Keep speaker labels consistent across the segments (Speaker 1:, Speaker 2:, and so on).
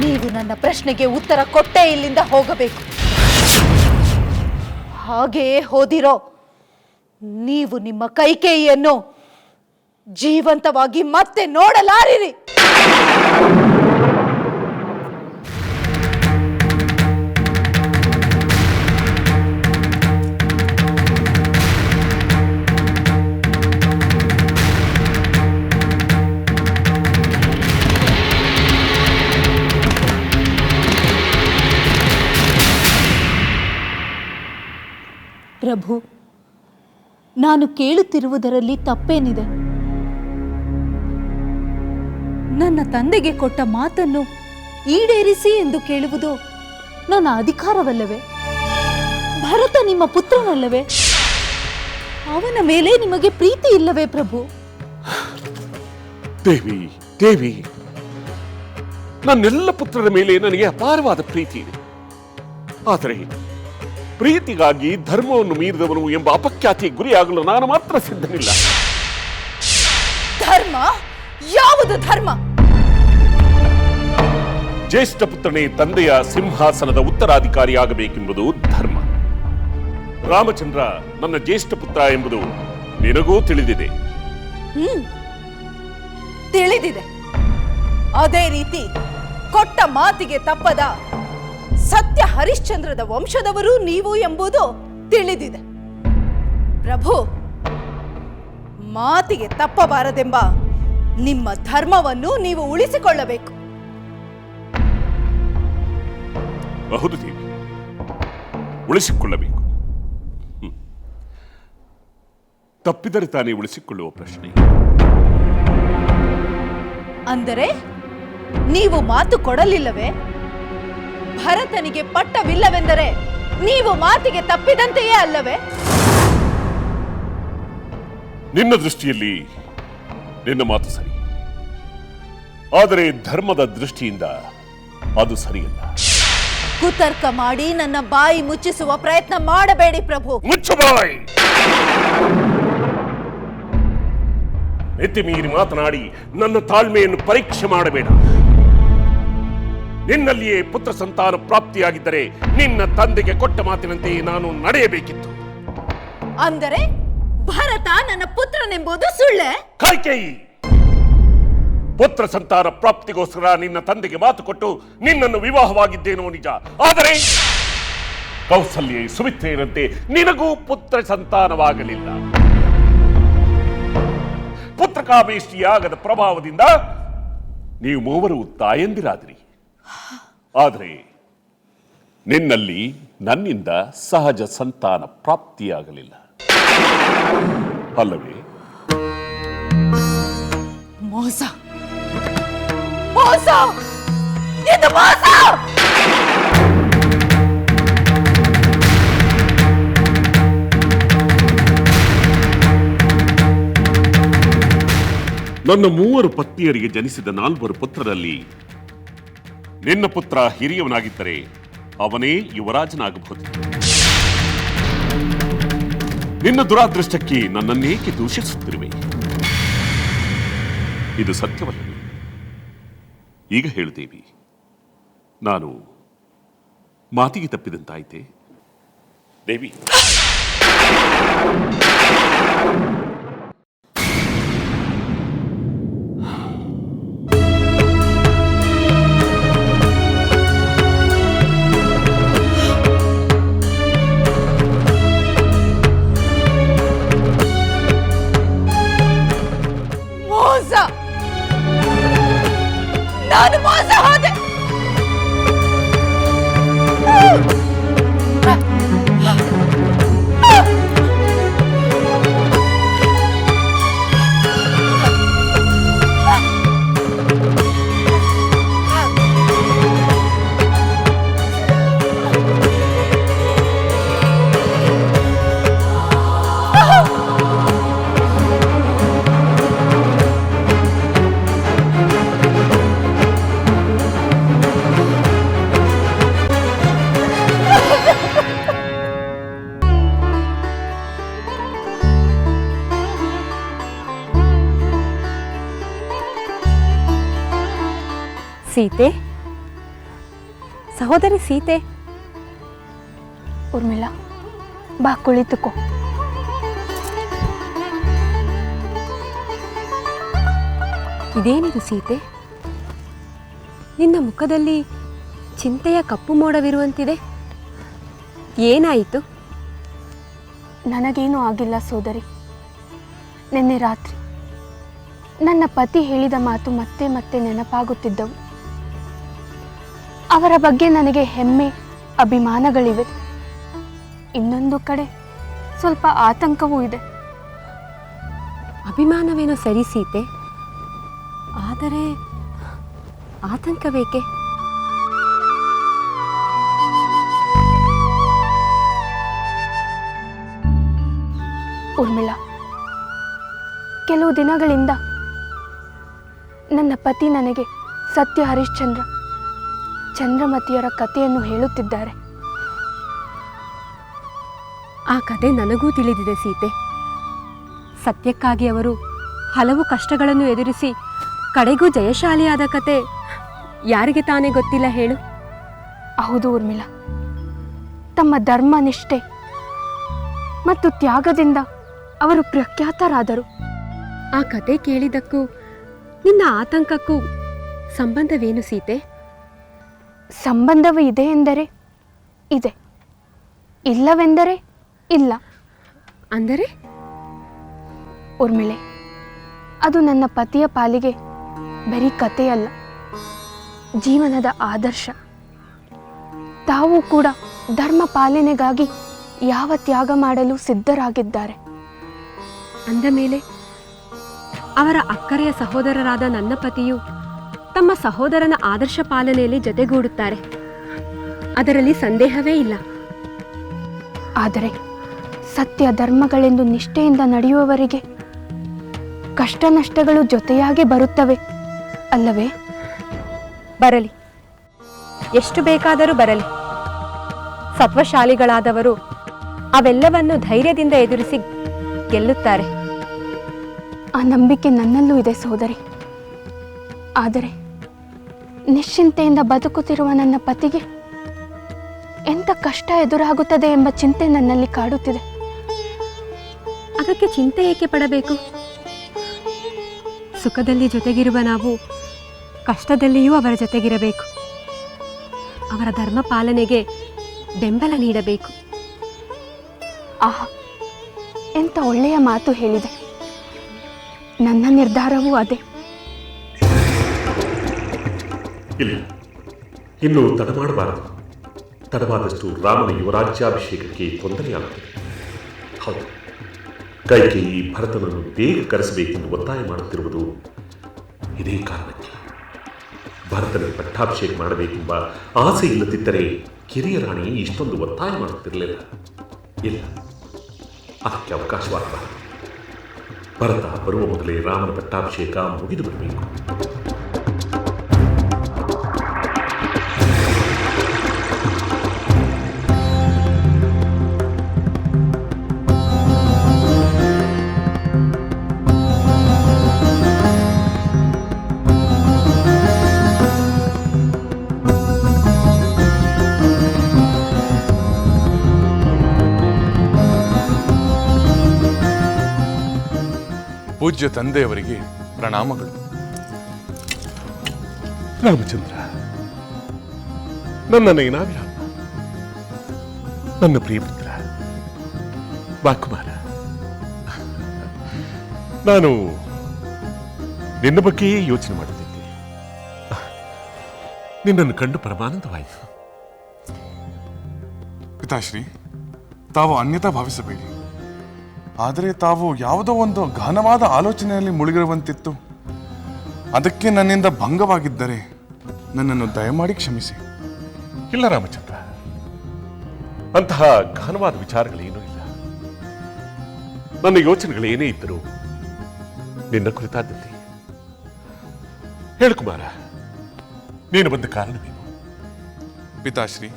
Speaker 1: ನೀವು ನನ್ನ ಪ್ರಶ್ನೆಗೆ ಉತ್ತರ ಕೊಟ್ಟೇ ಇಲ್ಲಿಂದ ಹೋಗಬೇಕು. ಹಾಗೆಯೇ ಹೋದಿರೋ ನೀವು ನಿಮ್ಮ ಕೈಕೇಯಿಯನ್ನು ಜೀವಂತವಾಗಿ ಮತ್ತೆ ನೋಡಲಾರಿರಿ. ಪ್ರಭು, ನಾನು ಕೇಳುತ್ತಿರುವುದರಲ್ಲಿ ತಪ್ಪೇನಿದೆ? ನನ್ನ ತಂದೆಗೆ ಕೊಟ್ಟ ಮಾತನ್ನು ಈಡೇರಿಸಿ ಎಂದು ಕೇಳುವುದು ನನ್ನ ಅಧಿಕಾರವಲ್ಲವೇ? ಭರತ ನಿಮ್ಮ ಪುತ್ರನಲ್ಲವೇ? ಅವನ ಮೇಲೆ ನಿಮಗೆ ಪ್ರೀತಿ ಇಲ್ಲವೇ ಪ್ರಭು?
Speaker 2: ದೇವಿ ದೇವಿ, ನನ್ನೆಲ್ಲ ಪುತ್ರರ ಮೇಲೆ ನನಗೆ ಅಪಾರವಾದ ಪ್ರೀತಿ ಇದೆ. ಆದರೆ ಪ್ರೀತಿಗಾಗಿ ಧರ್ಮವನ್ನು ಮೀರಿದವನು ಎಂಬ ಅಪಖ್ಯಾತಿ ಗುರಿಯಾಗಲು ನಾನು ಮಾತ್ರ ಸಿದ್ಧನಿಲ್ಲ.
Speaker 1: ಧರ್ಮ? ಯಾವುದು ಧರ್ಮ?
Speaker 2: ಜ್ಯೇಷ್ಠ ಪುತ್ರನೇ ತಂದೆಯ ಸಿಂಹಾಸನದ ಉತ್ತರಾಧಿಕಾರಿಯಾಗಬೇಕೆಂಬುದು ಧರ್ಮ. ರಾಮಚಂದ್ರ ನನ್ನ ಜ್ಯೇಷ್ಠ ಪುತ್ರ ಎಂಬುದು ನಿನಗೂ ತಿಳಿದಿದೆ.
Speaker 1: ತಿಳಿದಿದೆ. ಅದೇ ರೀತಿ ಕೊಟ್ಟ ಮಾತಿಗೆ ತಪ್ಪದ ಸತ್ಯ ಹರಿಶ್ಚಂದ್ರದ ವಂಶದವರು ನೀವು ಎಂಬುದು ತಿಳಿದಿದೆ. ಪ್ರಭು, ಮಾತಿಗೆ ತಪ್ಪಬಾರದೆಂಬ ನಿಮ್ಮ ಧರ್ಮವನ್ನು ನೀವು ಉಳಿಸಿಕೊಳ್ಳಬೇಕು.
Speaker 2: ಬಹುದು ದೇವಿ, ಉಳಿಸಿಕೊಳ್ಳಬೇಕು. ತಪ್ಪಿದರೆ ತಾನೇ ಉಳಿಸಿಕೊಳ್ಳುವ ಪ್ರಶ್ನೆ.
Speaker 1: ಅಂದರೆ ನೀವು ಮಾತು ಕೊಡಲಿಲ್ಲವೇ? ಭರತನಿಗೆ ಪಟ್ಟವಿಲ್ಲವೆಂದರೆ ನೀವು ಮಾತಿಗೆ ತಪ್ಪಿದಂತೆಯೇ ಅಲ್ಲವೇ?
Speaker 2: ನಿನ್ನ ದೃಷ್ಟಿಯಲ್ಲಿ ನಿನ್ನ ಮಾತು ಸರಿ, ಆದರೆ ಧರ್ಮದ ದೃಷ್ಟಿಯಿಂದ ಅದು ಸರಿಯಲ್ಲ.
Speaker 1: ಕುತರ್ಕ ಮಾಡಿ ನನ್ನ ಬಾಯಿ ಮುಚ್ಚಿಸುವ ಪ್ರಯತ್ನ ಮಾಡಬೇಡಿ ಪ್ರಭು.
Speaker 2: ಮುಚ್ಚು ಬಾಯಿ! ಎತ್ತಿ ಮೀರಿ ಮಾತನಾಡಿ ನನ್ನ ತಾಳ್ಮೆಯನ್ನು ಪರೀಕ್ಷೆ ಮಾಡಬೇಡ. ನಿನ್ನಲ್ಲಿಯೇ ಪುತ್ರ ಸಂತಾನ ಪ್ರಾಪ್ತಿಯಾಗಿದ್ದರೆ ನಿನ್ನ ತಂದೆಗೆ ಕೊಟ್ಟ ಮಾತಿನಂತೆ ನಾನು ನಡೆಯಬೇಕಿತ್ತು.
Speaker 1: ಅಂದರೆ ಭರತ ನನ್ನ ಪುತ್ರನೆಂಬುದು ಸುಳ್ಳೆ?
Speaker 2: ಕೈಕೇಯಿ, ಪುತ್ರ ಸಂತಾನ ಪ್ರಾಪ್ತಿಗೋಸ್ಕರ ನಿನ್ನ ತಂದೆಗೆ ಮಾತು ಕೊಟ್ಟು ನಿನ್ನನ್ನು ವಿವಾಹವಾಗಿದ್ದೇನೋ ನಿಜ. ಆದರೆ ಕೌಸಲ್ಯೆ ಸುಮಿತ್ರೆಯರಂತೆ ನಿನಗೂ ಪುತ್ರ ಸಂತಾನವಾಗಲಿಲ್ಲ. ಪುತ್ರಕಾಮೇಷ್ಟಿಯಾಗದ ಪ್ರಭಾವದಿಂದ ನೀವು ಮೂವರು ತಾಯಂದಿರಾದ್ರಿ. ಆದರೆ ನಿನ್ನಲ್ಲಿ ನನ್ನಿಂದ ಸಹಜ ಸಂತಾನ ಪ್ರಾಪ್ತಿಯಾಗಲಿಲ್ಲ ಅಲ್ಲವೇ?
Speaker 1: ಮೋಸ, ಮೋಸ, ಇದು ಮೋಸ!
Speaker 2: ನನ್ನ 3 ಪತ್ನಿಯರಿಗೆ ಜನಿಸಿದ 4 ಪುತ್ರರಲ್ಲಿ ನಿನ್ನ ಪುತ್ರ ಹಿರಿಯವನಾಗಿದ್ದರೆ ಅವನೇ ಯುವರಾಜನಾಗಬಹುದು. ನಿನ್ನ ದುರಾದೃಷ್ಟಕ್ಕೆ ನನ್ನನ್ನೇಕೆ ದೂಷಿಸುತ್ತಿರುವೆ? ಇದು ಸತ್ಯವಲ್ಲವೇ? ಈಗ ಹೇಳುತ್ತೇವೆ, ನಾನು ಮಾತಿಗೆ ತಪ್ಪಿದಂತಾಯಿತೆ ದೇವಿ?
Speaker 1: ನಾನು ಮೋಸ ಹೋದೆ.
Speaker 3: ಸೀತೆ, ಸಹೋದರಿ ಸೀತೆ.
Speaker 4: ಊರ್ಮಿಳಾ, ಬಾ ಕುಳಿತುಕೋ.
Speaker 3: ಇದೇನಿದು ಸೀತೆ? ನಿನ್ನ ಮುಖದಲ್ಲಿ ಚಿಂತೆಯ ಕಪ್ಪು ಮೋಡವಿರುವಂತಿದೆ. ಏನಾಯಿತು?
Speaker 4: ನನಗೇನೂ ಆಗಿಲ್ಲ ಸೋದರಿ. ನಿನ್ನೆ ರಾತ್ರಿ ನನ್ನ ಪತಿ ಹೇಳಿದ ಮಾತು ಮತ್ತೆ ಮತ್ತೆ ನೆನಪಾಗುತ್ತಿದ್ದವು. ಅವರ ಬಗ್ಗೆ ನನಗೆ ಹೆಮ್ಮೆ, ಅಭಿಮಾನಗಳಿವೆ. ಇನ್ನೊಂದು ಕಡೆ ಸ್ವಲ್ಪ ಆತಂಕವೂ ಇದೆ.
Speaker 3: ಅಭಿಮಾನವೇನೋ ಸರಿ ಸೀತೆ, ಆದರೆ ಆತಂಕವೇಕೆ?
Speaker 4: ಊರ್ಮಿಳಾ, ಕೆಲವು ದಿನಗಳಿಂದ ನನ್ನ ಪತಿ ನನಗೆ ಸತ್ಯ ಹರಿಶ್ಚಂದ್ರ, ಚಂದ್ರಮತಿಯರ ಕಥೆಯನ್ನು ಹೇಳುತ್ತಿದ್ದಾರೆ.
Speaker 3: ಆ ಕತೆ ನನಗೂ ತಿಳಿದಿದೆ ಸೀತೆ. ಸತ್ಯಕ್ಕಾಗಿ ಅವರು ಹಲವು ಕಷ್ಟಗಳನ್ನು ಎದುರಿಸಿ ಕಡೆಗೂ ಜಯಶಾಲಿಯಾದ ಕತೆ ಯಾರಿಗೆ ತಾನೇ ಗೊತ್ತಿಲ್ಲ ಹೇಳು?
Speaker 4: ಹೌದು ಊರ್ಮಿಳಾ, ತಮ್ಮ ಧರ್ಮ, ನಿಷ್ಠೆ ಮತ್ತು ತ್ಯಾಗದಿಂದ ಅವರು ಪ್ರಖ್ಯಾತರಾದರು.
Speaker 3: ಆ ಕತೆ ಕೇಳಿದ್ದಕ್ಕೂ ನಿನ್ನ ಆತಂಕಕ್ಕೂ ಸಂಬಂಧವೇನು ಸೀತೆ?
Speaker 4: ಸಂಬಂಧವು ಇದೆ ಎಂದರೆ ಇದೆ, ಇಲ್ಲವೆಂದರೆ ಇಲ್ಲ.
Speaker 3: ಅಂದರೆ?
Speaker 4: ಊರ್ಮಿಳೆ, ಅದು ನನ್ನ ಪತಿಯ ಪಾಲಿಗೆ ಬರೀ ಕಥೆಯಲ್ಲ, ಜೀವನದ ಆದರ್ಶ. ತಾವು ಕೂಡ ಧರ್ಮ ಪಾಲನೆಗಾಗಿ ಯಾವ ತ್ಯಾಗ ಮಾಡಲು ಸಿದ್ಧರಾಗಿದ್ದಾರೆ.
Speaker 3: ಅಂದ ಮೇಲೆ ಅವರ ಅಕ್ಕರೆಯ ಸಹೋದರರಾದ ನನ್ನ ಪತಿಯು ತಮ್ಮ ಸಹೋದರನ ಆದರ್ಶ ಪಾಲನೆಯಲ್ಲಿ ಜೊತೆಗೂಡುತ್ತಾರೆ, ಅದರಲ್ಲಿ ಸಂದೇಹವೇ ಇಲ್ಲ.
Speaker 4: ಆದರೆ ಸತ್ಯ ಧರ್ಮಗಳೆಂದು ನಿಷ್ಠೆಯಿಂದ ನಡೆಯುವವರಿಗೆ ಕಷ್ಟ ನಷ್ಟಗಳು ಜೊತೆಯಾಗಿ ಬರುತ್ತವೆ ಅಲ್ಲವೇ?
Speaker 3: ಬರಲಿ, ಎಷ್ಟು ಬೇಕಾದರೂ ಬರಲಿ. ಸತ್ವಶಾಲಿಗಳಾದವರು ಅವೆಲ್ಲವನ್ನು ಧೈರ್ಯದಿಂದ ಎದುರಿಸಿ ಗೆಲ್ಲುತ್ತಾರೆ.
Speaker 4: ಆ ನಂಬಿಕೆ ನನ್ನಲ್ಲೂ ಇದೆ ಸೋದರಿ. ಆದರೆ ನಿಶ್ಚಿಂತೆಯಿಂದ ಬದುಕುತ್ತಿರುವ ನನ್ನ ಪತಿಗೆ ಎಂಥ ಕಷ್ಟ ಎದುರಾಗುತ್ತದೆ ಎಂಬ ಚಿಂತೆ ನನ್ನಲ್ಲಿ ಕಾಡುತ್ತಿದೆ.
Speaker 3: ಅದಕ್ಕೆ ಚಿಂತೆ ಏಕೆ ಪಡಬೇಕು? ಸುಖದಲ್ಲಿ ಜೊತೆಗಿರುವ ನಾವು ಕಷ್ಟದಲ್ಲಿಯೂ ಅವರ ಜೊತೆಗಿರಬೇಕು. ಅವರ ಧರ್ಮ ಪಾಲನೆಗೆ ಬೆಂಬಲ ನೀಡಬೇಕು.
Speaker 4: ಆಹಾ, ಎಂಥ ಒಳ್ಳೆಯ ಮಾತು ಹೇಳಿದೆ. ನನ್ನ ನಿರ್ಧಾರವೂ ಅದೇ.
Speaker 2: ಇಲ್ಲ, ಇನ್ನು ತಡ ಮಾಡಬಾರದು. ತಡವಾದಷ್ಟು ರಾಮನ ಯುವರಾಜ್ಯಾಭಿಷೇಕಕ್ಕೆ ತೊಂದರೆಯಾಗುತ್ತದೆ. ಹೌದು, ಕೈಕೇಯಿ ಭರತನನ್ನು ಬೇಗ ಕರೆಸಬೇಕೆಂದು ಒತ್ತಾಯ ಮಾಡುತ್ತಿರುವುದು ಇದೇ ಕಾರಣಕ್ಕೆ. ಭರತನ ಪಟ್ಟಾಭಿಷೇಕ ಮಾಡಬೇಕೆಂಬ ಆಸೆ ಇಲ್ಲದಿದ್ದರೆ ಕಿರಿಯ ರಾಣಿ ಇಷ್ಟೊಂದು ಒತ್ತಾಯ ಮಾಡುತ್ತಿರಲಿಲ್ಲ. ಇಲ್ಲ, ಅದಕ್ಕೆ ಅವಕಾಶವಾಗಬಾರದು. ಭರತ ಬರುವ ಮೊದಲೇ ರಾಮನ ಪಟ್ಟಾಭಿಷೇಕ ಮುಗಿದು ಬರಬೇಕು.
Speaker 5: ಪೂಜ್ಯ ತಂದೆಯವರಿಗೆ ಪ್ರಣಾಮಗಳು.
Speaker 2: ರಾಮಚಂದ್ರ, ನನ್ನ ನಯನಾಭಿರಾಮ, ನನ್ನ ಪ್ರಿಯ ಪುತ್ರ, ಬಾ ಕುಮಾರ. ನಾನು ನಿನ್ನ ಬಗ್ಗೆಯೇ ಯೋಚನೆ ಮಾಡುತ್ತಿದ್ದೆ. ನಿನ್ನನ್ನು ಕಂಡು ಪರಮಾನಂದವಾಯಿತು.
Speaker 5: ಪಿತಾಶ್ರೀ, ತಾವು ಅನ್ಯತಾ ಭಾವಿಸಬೇಡಿ. ಆದರೆ ತಾವು ಯಾವುದೋ ಒಂದು ಘನವಾದ ಆಲೋಚನೆಯಲ್ಲಿ ಮುಳುಗಿರುವಂತಿತ್ತು. ಅದಕ್ಕೆ ನನ್ನಿಂದ ಭಂಗವಾಗಿದ್ದರೆ ನನ್ನನ್ನು ದಯಮಾಡಿ ಕ್ಷಮಿಸಿ.
Speaker 2: ಇಲ್ಲ ರಾಮಚಂದ್ರ, ಅಂತಹ ಘನವಾದ ವಿಚಾರಗಳೇನೂ ಇಲ್ಲ. ನನ್ನ ಯೋಚನೆಗಳೇನೇ ಇದ್ದರೂ ನಿನ್ನ ಕುರಿತಾದದ್ದೇ. ಹೇಳು ಕುಮಾರ, ನೀನು ಬಂದ ಕಾರಣವೇನು?
Speaker 5: ಪಿತಾಶ್ರೀ,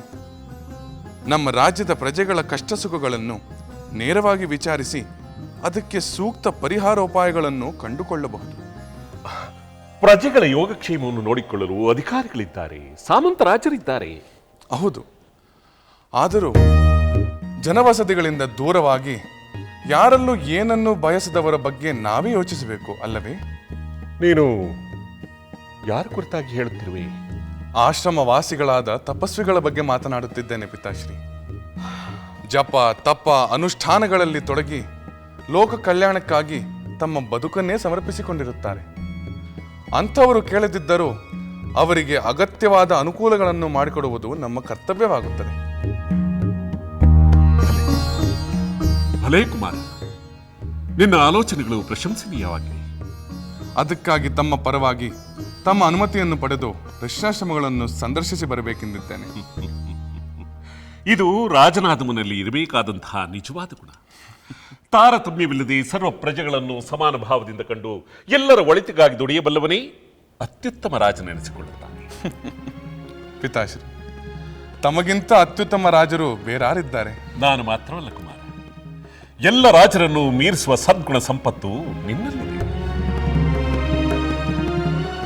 Speaker 5: ನಮ್ಮ ರಾಜ್ಯದ ಪ್ರಜೆಗಳ ಕಷ್ಟ ಸುಖಗಳನ್ನು ನೇರವಾಗಿ ವಿಚಾರಿಸಿ ಅದಕ್ಕೆ ಸೂಕ್ತ ಪರಿಹಾರೋಪಾಯಗಳನ್ನು ಕಂಡುಕೊಳ್ಳಬಹುದು.
Speaker 2: ಪ್ರಜೆಗಳ ಯೋಗಕ್ಷೇಮವನ್ನು ನೋಡಿಕೊಳ್ಳಲು ಅಧಿಕಾರಿಗಳಿದ್ದಾರೆ, ಸಾಮಂತ ರಾಜರಿದ್ದಾರೆ.
Speaker 5: ಹೌದು, ಆದರೂ ಜನವಸತಿಗಳಿಂದ ದೂರವಾಗಿ ಯಾರಲ್ಲೂ ಏನನ್ನು ಬಯಸದವರ ಬಗ್ಗೆ ನಾವೇ ಯೋಚಿಸಬೇಕು ಅಲ್ಲವೇ?
Speaker 2: ನೀನು ಯಾರ ಕುರಿತಾಗಿ ಹೇಳುತ್ತಿರುವೆ?
Speaker 5: ಆಶ್ರಮವಾಸಿಗಳಾದ ತಪಸ್ವಿಗಳ ಬಗ್ಗೆ ಮಾತನಾಡುತ್ತಿದ್ದೇನೆ ಪಿತಾಶ್ರೀ. ಜಪ ತಪ ಅನುಷ್ಠಾನಗಳಲ್ಲಿ ತೊಡಗಿ ಲೋಕ ಕಲ್ಯಾಣಕ್ಕಾಗಿ ತಮ್ಮ ಬದುಕನ್ನೇ ಸಮರ್ಪಿಸಿಕೊಂಡಿರುತ್ತಾರೆ. ಅಂಥವರು ಕೇಳದಿದ್ದರೂ ಅವರಿಗೆ ಅಗತ್ಯವಾದ ಅನುಕೂಲಗಳನ್ನು ಮಾಡಿಕೊಡುವುದು ನಮ್ಮ ಕರ್ತವ್ಯವಾಗುತ್ತದೆ.
Speaker 2: ಭಲೇ ಕುಮಾರ, ನಿನ್ನ ಆಲೋಚನೆಗಳು ಪ್ರಶಂಸನೀಯವಾಗಿವೆ.
Speaker 5: ಅದಕ್ಕಾಗಿ ತಮ್ಮ ಪರವಾಗಿ ತಮ್ಮ ಅನುಮತಿಯನ್ನು ಪಡೆದು ವೃಕ್ಷಾಶ್ರಮಗಳನ್ನು ಸಂದರ್ಶಿಸಿ ಬರಬೇಕೆಂದಿದ್ದೇನೆ.
Speaker 2: ಇದು ರಾಜನಾದಮನಲ್ಲಿ ಇರಬೇಕಾದಂತಹ ನಿಜವಾದ ಗುಣ. ತಾರತಮ್ಯವಿಲ್ಲದೆ ಸರ್ವ ಪ್ರಜೆಗಳನ್ನು ಸಮಾನ ಭಾವದಿಂದ ಕಂಡು ಎಲ್ಲರ ಒಳಿತಿಗಾಗಿ ದುಡಿಯಬಲ್ಲವನೇ ಅತ್ಯುತ್ತಮ ರಾಜನೆನಿಸಿಕೊಳ್ಳುತ್ತಾನೆ.
Speaker 5: ಪಿತಾಶ್ರೀ, ತಮಗಿಂತ ಅತ್ಯುತ್ತಮ ರಾಜರು ಬೇರಾರಿದ್ದಾರೆ?
Speaker 2: ನಾನು ಮಾತ್ರವಲ್ಲ ಕುಮಾರ, ಎಲ್ಲ ರಾಜರನ್ನು ಮೀರಿಸುವ ಸದ್ಗುಣ ಸಂಪತ್ತು ನಿನ್ನಲ್ಲಿದೆ.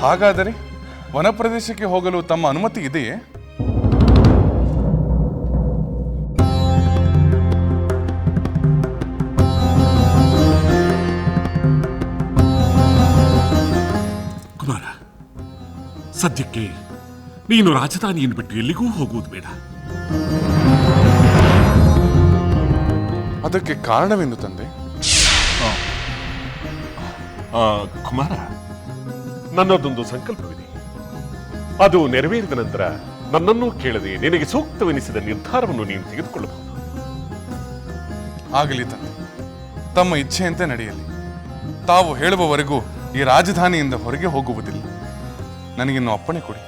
Speaker 5: ಹಾಗಾದರೆ ವನಪ್ರದೇಶಕ್ಕೆ ಹೋಗಲು ತಮ್ಮ ಅನುಮತಿ ಇದೆಯೇ?
Speaker 2: ಕುಮಾರ, ಸದ್ಯಕ್ಕೆ ನೀನು ರಾಜಧಾನಿಯನ್ನು ಬಿಟ್ಟು ಎಲ್ಲಿಗೂ ಹೋಗುವುದು ಬೇಡ.
Speaker 5: ಅದಕ್ಕೆ ಕಾರಣವೆಂದು ತಂದೆ?
Speaker 2: ಕುಮಾರ, ನನ್ನದೊಂದು ಸಂಕಲ್ಪವಿದೆ. ಅದು ನೆರವೇರಿದ ನಂತರ ನನ್ನನ್ನೂ ಕೇಳದೆ ನಿನಗೆ ಸೂಕ್ತವೆನಿಸಿದ ನಿರ್ಧಾರವನ್ನು ನೀನು ತೆಗೆದುಕೊಳ್ಳಬಹುದು.
Speaker 5: ಆಗಲಿ ತಂದೆ, ತಮ್ಮ ಇಚ್ಛೆಯಂತೆ ನಡೆಯಲಿ. ತಾವು ಹೇಳುವವರೆಗೂ ಈ ರಾಜಧಾನಿಯಿಂದ ಹೊರಗೆ ಹೋಗುವುದಿಲ್ಲ. ನನಗಿನ್ನು ಅಪ್ಪಣೆ ಕೊಡಿ.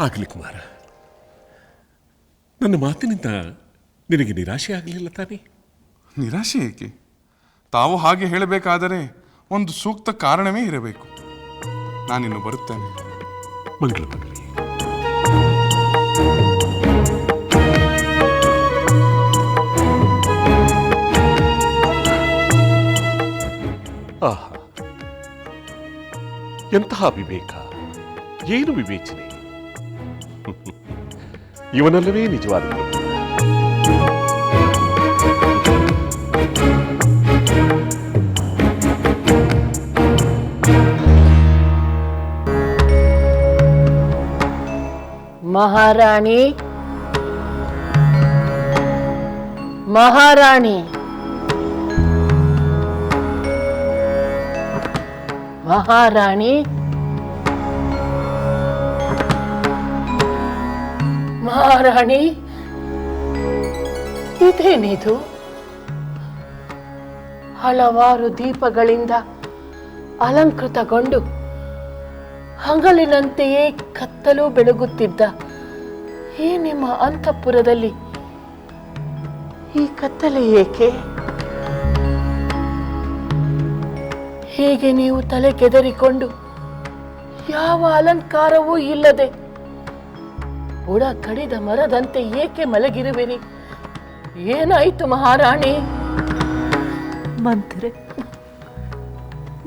Speaker 2: ಆಗಲಿ ಕುಮಾರ, ನನ್ನ ಮಾತಿನಿಂದ ನಿನಗೆ ನಿರಾಶೆ ಆಗಲಿಲ್ಲ ತಾನೇ?
Speaker 5: ನಿರಾಶೆ ಏಕೆ? ತಾವು ಹಾಗೆ ಹೇಳಬೇಕಾದರೆ ಒಂದು ಸೂಕ್ತ ಕಾರಣವೇ ಇರಬೇಕು. ನಾನಿನ್ನು ಬರುತ್ತೇನೆ.
Speaker 2: ಮಂಗಳವಾಗಲಿ. ಆಹಾ, ಎಂತಹ ವಿವೇಕ, ಏನು ವಿವೇಚನೆ! ಇವನಲ್ಲವೇ ನಿಜವಾದ ಗುರು.
Speaker 6: ಮಹಾರಾಣಿ, ಮಹಾರಾಣಿ, ಮಹಾರಾಣಿ, ಮಹಾರಾಣಿ, ಇದೇನಿದು? ಹಲವಾರು ದೀಪಗಳಿಂದ ಅಲಂಕೃತಗೊಂಡು ಹಗಲಿನಂತೆಯೇ ಕತ್ತಲು ಬೆಳಗುತ್ತಿದ್ದ ಈ ನಿಮ್ಮ ಅಂತಃಪುರದಲ್ಲಿ ಈ ಕತ್ತಲೆ ಏಕೆ? ಹೀಗೆ ನೀವು ತಲೆ ಕೆದರಿಕೊಂಡು ಯಾವ ಅಲಂಕಾರವೂ ಇಲ್ಲದೆ ಬುಡ ಕಡಿದ ಮರದಂತೆ ಏಕೆ ಮಲಗಿರುವಿರಿ? ಏನಾಯಿತು ಮಹಾರಾಣಿ?
Speaker 7: ಮಂತ್ರೆ,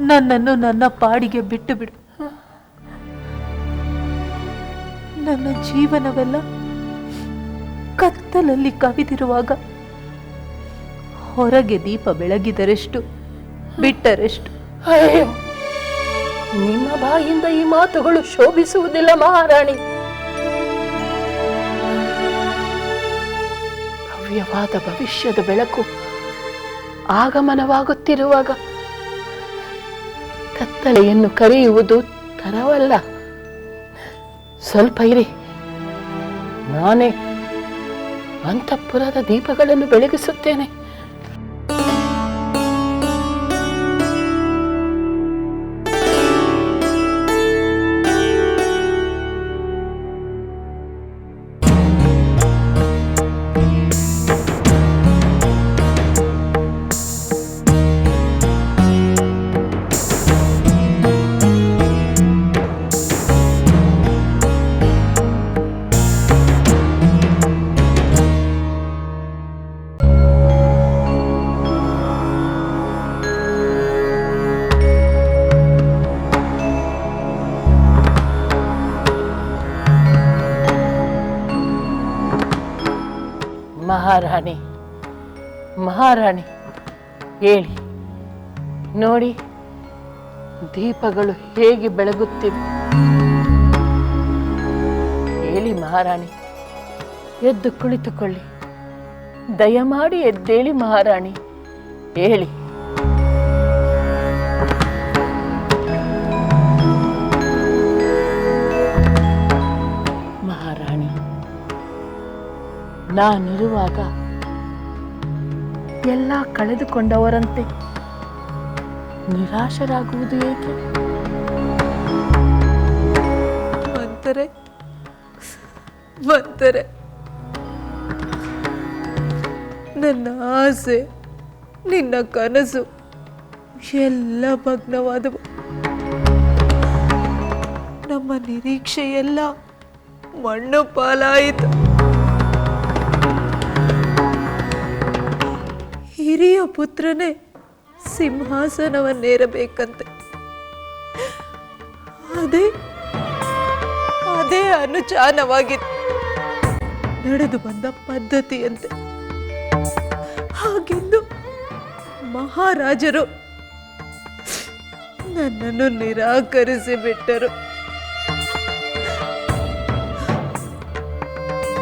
Speaker 7: ನನ್ನನ್ನು ನನ್ನ ಪಾಡಿಗೆ ಬಿಟ್ಟು ಬಿಡು. ನನ್ನ ಜೀವನವೆಲ್ಲ ಕತ್ತಲಲ್ಲಿ ಕವಿದಿರುವಾಗ ಹೊರಗೆ ದೀಪ ಬೆಳಗಿದರೆಷ್ಟು, ಬಿಟ್ಟರೆಷ್ಟು.
Speaker 6: ಅಯ್ಯೋ, ನಿಮ್ಮ ಬಾಯಿಂದ ಈ ಮಾತುಗಳು ಶೋಭಿಸುವುದಿಲ್ಲ ಮಹಾರಾಣಿ. ಭವ್ಯವಾದ ಭವಿಷ್ಯದ ಬೆಳಕು ಆಗಮನವಾಗುತ್ತಿರುವಾಗ ಕತ್ತಲೆಯನ್ನು ಕರೆಯುವುದು ತರವಲ್ಲ. ಸ್ವಲ್ಪ ಇರಿ, ನಾನೇ ಅಂತಃಪುರದ ದೀಪಗಳನ್ನು ಬೆಳಗಿಸುತ್ತೇನೆ. ಮಹಾರಾಣಿ ಮಹಾರಾಣಿ ಹೇಳಿ ನೋಡಿ, ದೀಪಗಳು ಹೇಗೆ ಬೆಳಗುತ್ತಿವೆ. ಹೇಳಿ ಮಹಾರಾಣಿ, ಎದ್ದು ಕುಳಿತುಕೊಳ್ಳಿ. ದಯಮಾಡಿ ಎದ್ದೇಳಿ ಮಹಾರಾಣಿ, ಹೇಳಿ. ಮಹಾರಾಣಿ, ನಾನಿರುವಾಗ ಎಲ್ಲ ಕಳೆದುಕೊಂಡವರಂತೆ ನಿರಾಶರಾಗುವುದು ಏಕೆ?
Speaker 7: ಮಂತರೆ, ನನ್ನ ಆಸೆ, ನಿನ್ನ ಕನಸು ಎಲ್ಲ ಭಗ್ನವಾದವು. ನಮ್ಮ ನಿರೀಕ್ಷೆ ಎಲ್ಲ ಮಣ್ಣು ಪಾಲಾಯಿತು. ಹಿರಿಯ ಪುತ್ರನೇ ಸಿಂಹಾಸನವನ್ನೇರಬೇಕಂತೆ. ಅದೇ ಅನುಚಾನವಾಗಿತ್ತು, ನಡೆದು ಬಂದ ಪದ್ಧತಿಯಂತೆ. ಹಾಗೆಂದು ಮಹಾರಾಜರು ನನ್ನನ್ನು ನಿರಾಕರಿಸಿ ಬಿಟ್ಟರು.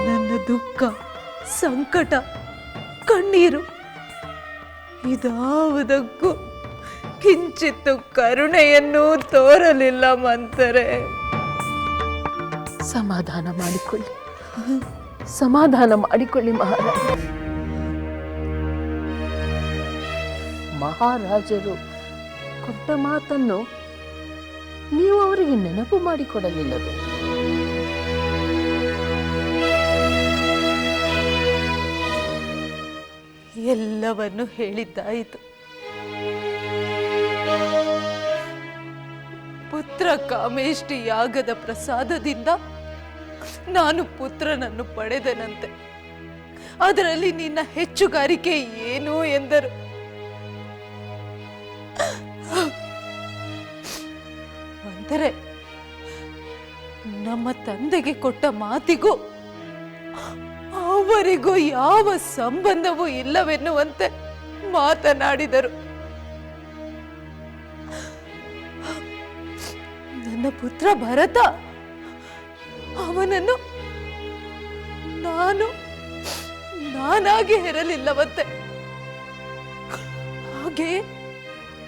Speaker 7: ನನ್ನ ದುಃಖ, ಸಂಕಟ, ಕಣ್ಣೀರು ಇದಾವುದಕ್ಕೂ ಕಿಂಚಿತ್ತು ಕರುಣೆಯನ್ನು ತೋರಲಿಲ್ಲ ಮಂತರೆ.
Speaker 6: ಸಮಾಧಾನ ಮಾಡಿಕೊಳ್ಳಿ, ಸಮಾಧಾನ ಮಾಡಿಕೊಳ್ಳಿ ಮಹಾರಾಜ. ಮಹಾರಾಜರು ಕೊಟ್ಟ ಮಾತನ್ನು ನೀವು ಅವರಿಗೆ ನೆನಪು ಮಾಡಿಕೊಡಲಿಲ್ಲವೇ?
Speaker 7: ಎಲ್ಲವನ್ನು ಹೇಳಿದ್ದಾಯಿತು. ಪುತ್ರ ಕಾಮೇಷ್ಟಿ ಯಾಗದ ಪ್ರಸಾದದಿಂದ ನಾನು ಪುತ್ರನನ್ನು ಪಡೆದನಂತೆ. ಅದರಲ್ಲಿ ನಿನ್ನ ಹೆಚ್ಚುಗಾರಿಕೆ ಏನು ಎಂದರು. ಅಂದರೆ ನಮ್ಮ ತಂದೆಗೆ ಕೊಟ್ಟ ಮಾತಿಗೂ ಅವರಿಗೂ ಯಾವ ಸಂಬಂಧವೂ ಇಲ್ಲವೆನ್ನುವಂತೆ ಮಾತನಾಡಿದರು. ನನ್ನ ಪುತ್ರ ಭರತ, ಅವನನ್ನು ನಾನಾಗಿ ಹೆರಲಿಲ್ಲವಂತೆ. ಹಾಗೆ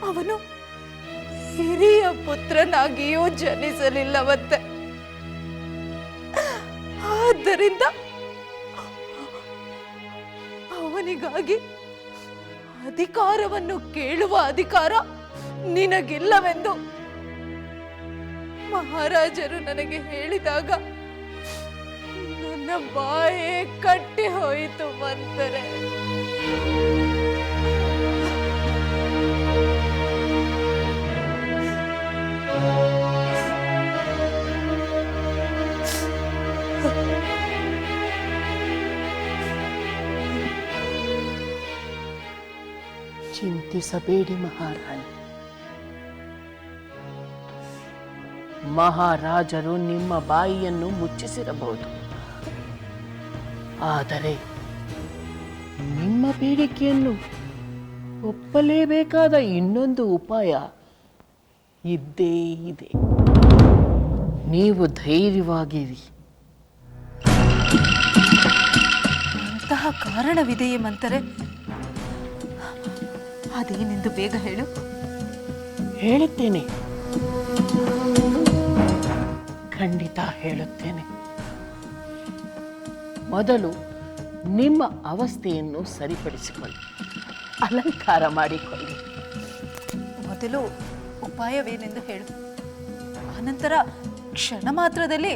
Speaker 7: ಅವನು ಹಿರಿಯ ಪುತ್ರನಾಗಿಯೂ ಜನಿಸಲಿಲ್ಲವಂತೆ. ಆದ್ದರಿಂದ ಅವನಿಗಾಗಿ ಅಧಿಕಾರವನ್ನು ಕೇಳುವ ಅಧಿಕಾರ ನಿನಗಿಲ್ಲವೆಂದು ಮಹಾರಾಜರು ನನಗೆ ಹೇಳಿದಾಗ ನನ್ನ ಬಾಯೇ ಕಟ್ಟಿ ಹೋಯಿತು ಮಂತರೆ.
Speaker 6: ಚಿಂತಿಸಬೇಡಿ ಮಹಾರಾಣಿ. ಮಹಾರಾಜರು ನಿಮ್ಮ ಬಾಯಿಯನ್ನು ಮುಚ್ಚಿಸಿರಬಹುದು, ಆದರೆ ನಿಮ್ಮ ಬೇಡಿಕೆಯನ್ನು ಒಪ್ಪಲೇಬೇಕಾದ ಇನ್ನೊಂದು ಉಪಾಯ ಇದ್ದೇ ಇದೆ. ನೀವು ಧೈರ್ಯವಾಗಿರಿ.
Speaker 7: ಅಂತಹ ಕಾರಣವಿದೆಯೇ ಮಂತರೆ? ಅದೇನೆಂದು ಬೇಗ ಹೇಳು.
Speaker 6: ಹೇಳುತ್ತೇನೆ, ಖಂಡಿತ ಹೇಳುತ್ತೇನೆ. ಮೊದಲು ನಿಮ್ಮ ಅವಸ್ಥೆಯನ್ನು ಸರಿಪಡಿಸಿಕೊಳ್ಳಿ, ಅಲಂಕಾರ ಮಾಡಿಕೊಳ್ಳಿ.
Speaker 7: ಮೊದಲು ಉಪಾಯವೇನೆಂದು ಹೇಳು. ಅನಂತರ ಕ್ಷಣ ಮಾತ್ರದಲ್ಲಿ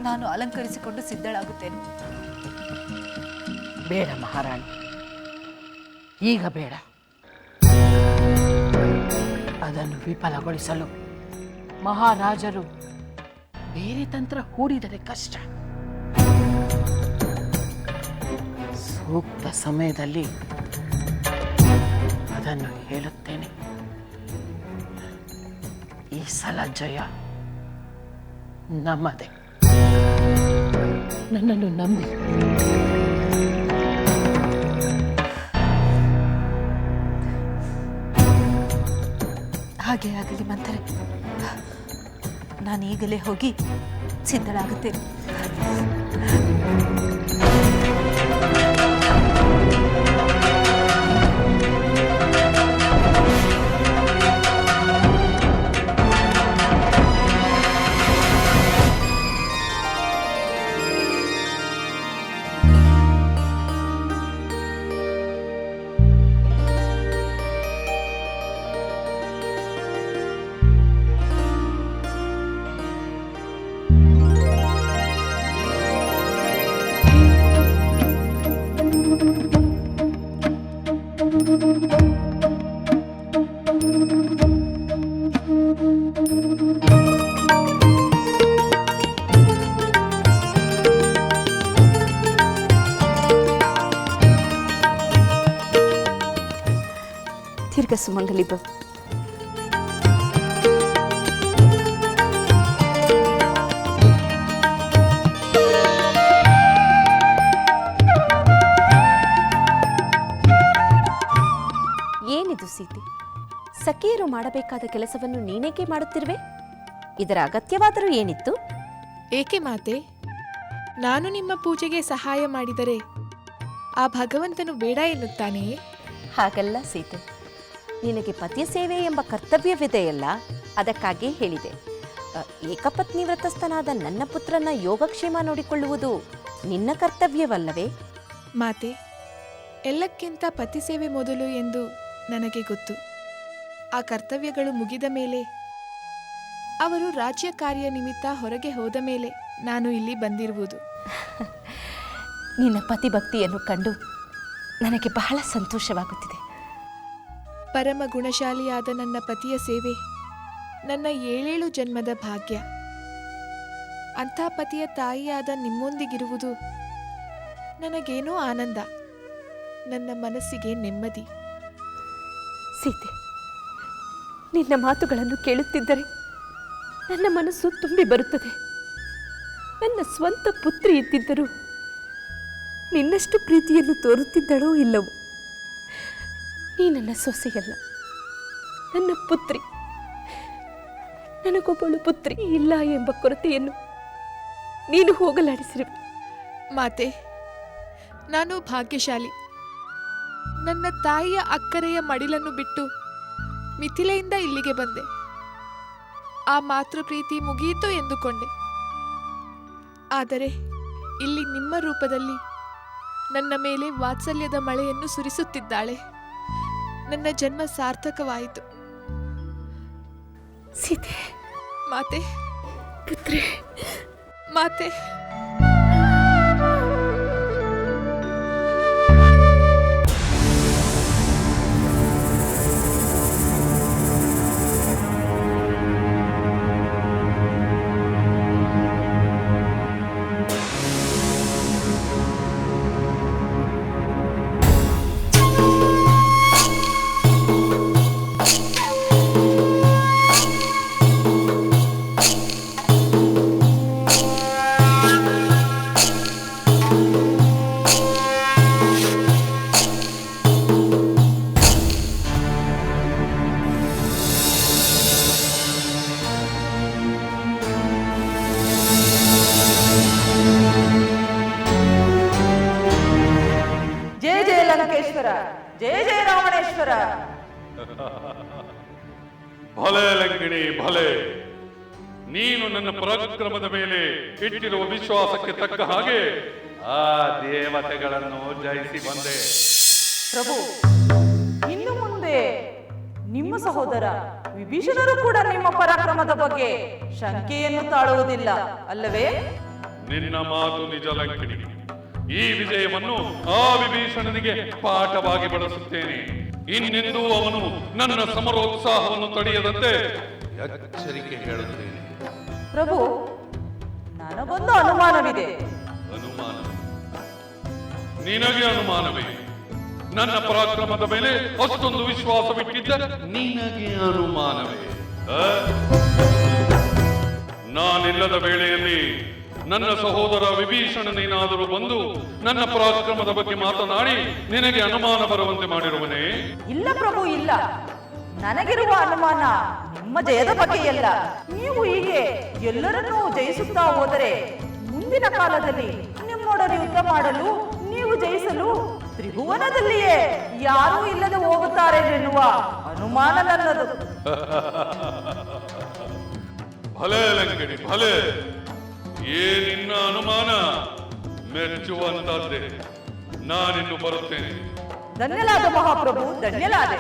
Speaker 7: ನಾನು ಅಲಂಕರಿಸಿಕೊಂಡು ಸಿದ್ಧಳಾಗುತ್ತೇನೆ.
Speaker 6: ಬೇಡ ಮಹಾರಾಣಿ, ಈಗ ಬೇಡ. ಅದನ್ನು ವಿಫಲಗೊಳಿಸಲು ಮಹಾರಾಜರು ಬೇರೆ ತಂತ್ರ ಹೂಡಿದರೆ ಕಷ್ಟ. ಸೂಕ್ತ ಸಮಯದಲ್ಲಿ ಅದನ್ನು ಹೇಳುತ್ತೇನೆ. ಈ ಸಲ ಜಯ ನಮ್ಮದೇ. ನನ್ನನ್ನು ನಂಬಿ.
Speaker 7: ಹಾಗೆ ಆಗಲಿ ಮಂಥರೆ. ನಾನು ಈಗಲೇ ಹೋಗಿ ಸಿದ್ಧಳಾಗುತ್ತೇನೆ.
Speaker 4: ದೀರ್ಘ ಸುಮಂಗಲಿ ಭವ.
Speaker 8: ಏನಿದು ಸೀತೆ, ಸಖಿಯರು ಮಾಡಬೇಕಾದ ಕೆಲಸವನ್ನು ನೀನೇಕೆ ಮಾಡುತ್ತಿರುವೆ? ಇದರ ಅಗತ್ಯವಾದರೂ ಏನಿತ್ತು?
Speaker 9: ಏಕೆ ಮಾತೆ? ನಾನು ನಿಮ್ಮ ಪೂಜೆಗೆ ಸಹಾಯ ಮಾಡಿದರೆ ಆ ಭಗವಂತನು ಬೇಡ ಎನ್ನುತ್ತಾನೆಯೇ?
Speaker 8: ಹಾಗಲ್ಲ ಸೀತೆ, ನಿನಗೆ ಪತಿಯ ಸೇವೆ ಎಂಬ ಕರ್ತವ್ಯವಿದೆಯಲ್ಲ, ಅದಕ್ಕಾಗಿ ಹೇಳಿದೆ. ಏಕಪತ್ನಿ ವ್ರತಸ್ಥನಾದ ನನ್ನ ಪುತ್ರನ ಯೋಗಕ್ಷೇಮ ನೋಡಿಕೊಳ್ಳುವುದು ನಿನ್ನ ಕರ್ತವ್ಯವಲ್ಲವೇ?
Speaker 9: ಮಾತೆ, ಎಲ್ಲಕ್ಕಿಂತ ಪತಿ ಸೇವೆ ಮೊದಲು ಎಂದು ನನಗೆ ಗೊತ್ತು. ಆ ಕರ್ತವ್ಯಗಳು ಮುಗಿದ ಮೇಲೆ, ಅವರು ರಾಜ್ಯ ಕಾರ್ಯ ನಿಮಿತ್ತ ಹೊರಗೆ ಹೋದ ಮೇಲೆ ನಾನು ಇಲ್ಲಿ ಬಂದಿರುವುದು.
Speaker 8: ನಿನ್ನ ಪತಿಭಕ್ತಿಯನ್ನು ಕಂಡು ನನಗೆ ಬಹಳ ಸಂತೋಷವಾಗುತ್ತಿದೆ.
Speaker 9: ಪರಮ ಗುಣಶಾಲಿಯಾದ ನನ್ನ ಪತಿಯ ಸೇವೆ ನನ್ನ 7 ಜನ್ಮದ ಭಾಗ್ಯ. ಅಂಥ ಪತಿಯ ತಾಯಿಯಾದ ನಿಮ್ಮೊಂದಿಗಿರುವುದು ನನಗೇನೋ ಆನಂದ, ನನ್ನ ಮನಸ್ಸಿಗೆ ನೆಮ್ಮದಿ.
Speaker 8: ಸೀತೆ, ನಿನ್ನ ಮಾತುಗಳನ್ನು ಕೇಳುತ್ತಿದ್ದರೆ ನನ್ನ ಮನಸ್ಸು ತುಂಬಿ ಬರುತ್ತದೆ. ನನ್ನ ಸ್ವಂತ ಪುತ್ರಿ ಇದ್ದಿದ್ದರೂ ನಿನ್ನಷ್ಟು ಪ್ರೀತಿಯನ್ನು ತೋರುತ್ತಿದ್ದಳೋ ಇಲ್ಲವೋ? ನೀ ನನ್ನ ಸೊಸೆಯಲ್ಲ, ನನ್ನ ಪುತ್ರಿ. ನನಗೊಬ್ಬಳು ಪುತ್ರಿ ಇಲ್ಲ ಎಂಬ ಕೊರತೆಯನ್ನು ನೀನು ಹೋಗಲಾಡಿಸಿರುವೆ.
Speaker 9: ಮಾತೆ, ನಾನು ಭಾಗ್ಯಶಾಲಿ. ನನ್ನ ತಾಯಿಯ ಅಕ್ಕರೆಯ ಮಡಿಲನ್ನು ಬಿಟ್ಟು ಮಿಥಿಲೆಯಿಂದ ಇಲ್ಲಿಗೆ ಬಂದೆ. ಆ ಮಾತೃ ಪ್ರೀತಿ ಮುಗಿಯಿತು ಎಂದುಕೊಂಡೆ. ಆದರೆ ಇಲ್ಲಿ ನಿಮ್ಮ ರೂಪದಲ್ಲಿ ನನ್ನ ಮೇಲೆ ವಾತ್ಸಲ್ಯದ ಮಳೆಯನ್ನು ಸುರಿಸುತ್ತಿದ್ದಾಳೆ. ನನ್ನ ಜನ್ಮ ಸಾರ್ಥಕವಾಯಿತು.
Speaker 8: ಸೀತೆ,
Speaker 9: ಮಾತೆ,
Speaker 8: ಪುತ್ರಿ,
Speaker 9: ಮಾತೆ.
Speaker 6: ಜಯ ಜಯ ಲಂಕೇಶ್ವರ, ಜಯ ಜಯ ರಾವಣೇಶ್ವರ.
Speaker 10: ಭಲೆ ಲಂಕಿಣಿ ಭಲೆ. ನೀನು ನನ್ನ ಪರಾಕ್ರಮದ ಮೇಲೆ ಇಟ್ಟಿರುವ ವಿಶ್ವಾಸಕ್ಕೆ ತಕ್ಕ ಹಾಗೆ ಆ ದೇವತೆಗಳನ್ನು ಜಯಿಸಿ ಬಂದೆ.
Speaker 6: ಪ್ರಭು, ಇನ್ನು ಮುಂದೆ ನಿಮ್ಮ ಸಹೋದರ ವಿಭೀಷಣರು ಕೂಡ ನಿಮ್ಮ ಪರಾಕ್ರಮದ ಬಗ್ಗೆ ಶಂಕೆಯನ್ನು ತಾಳುವುದಿಲ್ಲ ಅಲ್ಲವೇ?
Speaker 10: ನಿನ್ನ ಮಾತು ನಿಜ ಲಂಕಿಣಿ. ಈ ವಿಜಯವನ್ನು ಆ ವಿಭೀಷಣನಿಗೆ ಪಾಠವಾಗಿ ಬಳಸುತ್ತೇನೆ. ಇನ್ನೆಂದೂ ಅವನು ನನ್ನ ಸಮರೋತ್ಸಾಹವನ್ನು ತಡೆಯದಂತೆ ಎಚ್ಚರಿಕೆ ಹೇಳುತ್ತೇನೆ.
Speaker 6: ಪ್ರಭು, ನನಗೊಂದು ಅನುಮಾನವಿದೆ.
Speaker 10: ಅನುಮಾನ? ನಿನಗೆ ಅನುಮಾನವೇ? ನನ್ನ ಪರಾಕ್ರಮದ ಮೇಲೆ ಅಷ್ಟೊಂದು ವಿಶ್ವಾಸವಿಟ್ಟಿದ್ದ ನಿನಗೆ ಅನುಮಾನವೇ? ನಾನಿಲ್ಲದ ವೇಳೆಯಲ್ಲಿ ನನ್ನ ಸಹೋದರ ವಿಭೀಷಣನೇನಾದರೂ ಬಂದು ನನ್ನ ಪರಾಕ್ರಮದ ಬಗ್ಗೆ ಮಾತನಾಡಿ ನಿನಗೆ ಅನುಮಾನ ಬರುವಂತೆ ಮಾಡಿರುವನೇ?
Speaker 6: ಇಲ್ಲ ಪ್ರಭು, ಇಲ್ಲ. ನನಗಿರುವ ಅನುಮಾನ ನಿಮ್ಮ ಜಯದ ಬಗ್ಗೆಯಲ್ಲ. ನೀವು ಹೀಗೆ ಎಲ್ಲರನ್ನೂ ಜಯಿಸುತ್ತಾ ಹೋದರೆ ಮುಂದಿನ ಕಾಲದಲ್ಲಿ ನಿಮ್ಮೊಡನೆ ಯುದ್ಧ ಮಾಡಲು, ನೀವು ಜಯಿಸಲು ತ್ರಿಭುವನದಲ್ಲಿಯೇ ಯಾರೂ ಇಲ್ಲದೆ ಹೋಗುತ್ತಾರೆ ಎನ್ನುವ ಅನುಮಾನ ನನ್ನದು.
Speaker 10: ಭಲೆ ಲಂಕಣಿ ಭಲೆ, ಏನಿನ್ನ ಅನುಮಾನ ಮೆಚ್ಚುವಂತದ್ದೇ. ನಾನಿನ್ನು ಬರುತ್ತೇನೆ.
Speaker 6: ಧನ್ಯಲಾದ ಮಹಾಪ್ರಭು, ಧನ್ಯಲಾದೆ.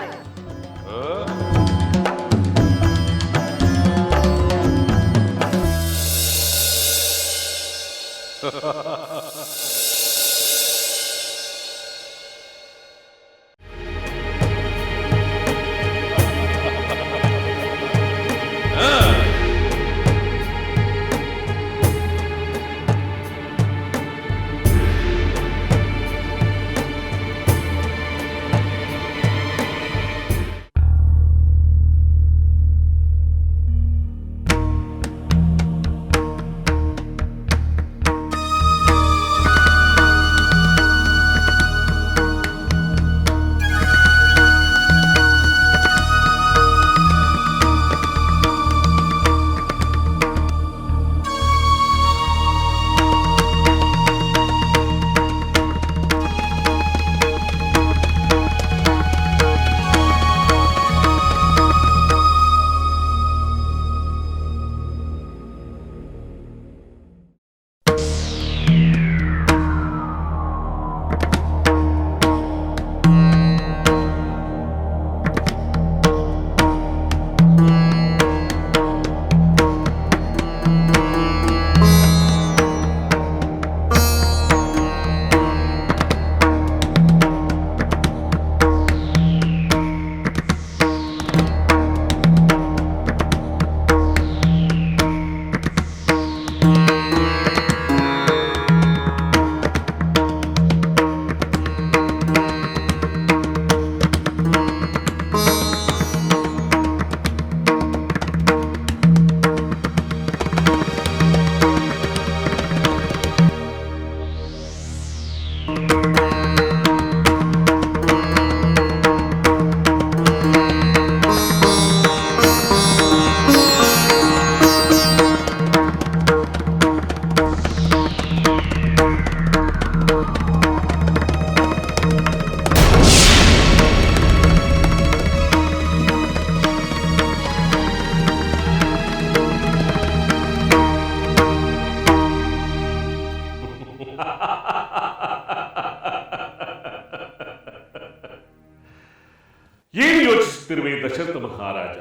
Speaker 2: ಏನು ಯೋಚಿಸುತ್ತಿರುವೆ ದಶರಥ ಮಹಾರಾಜ?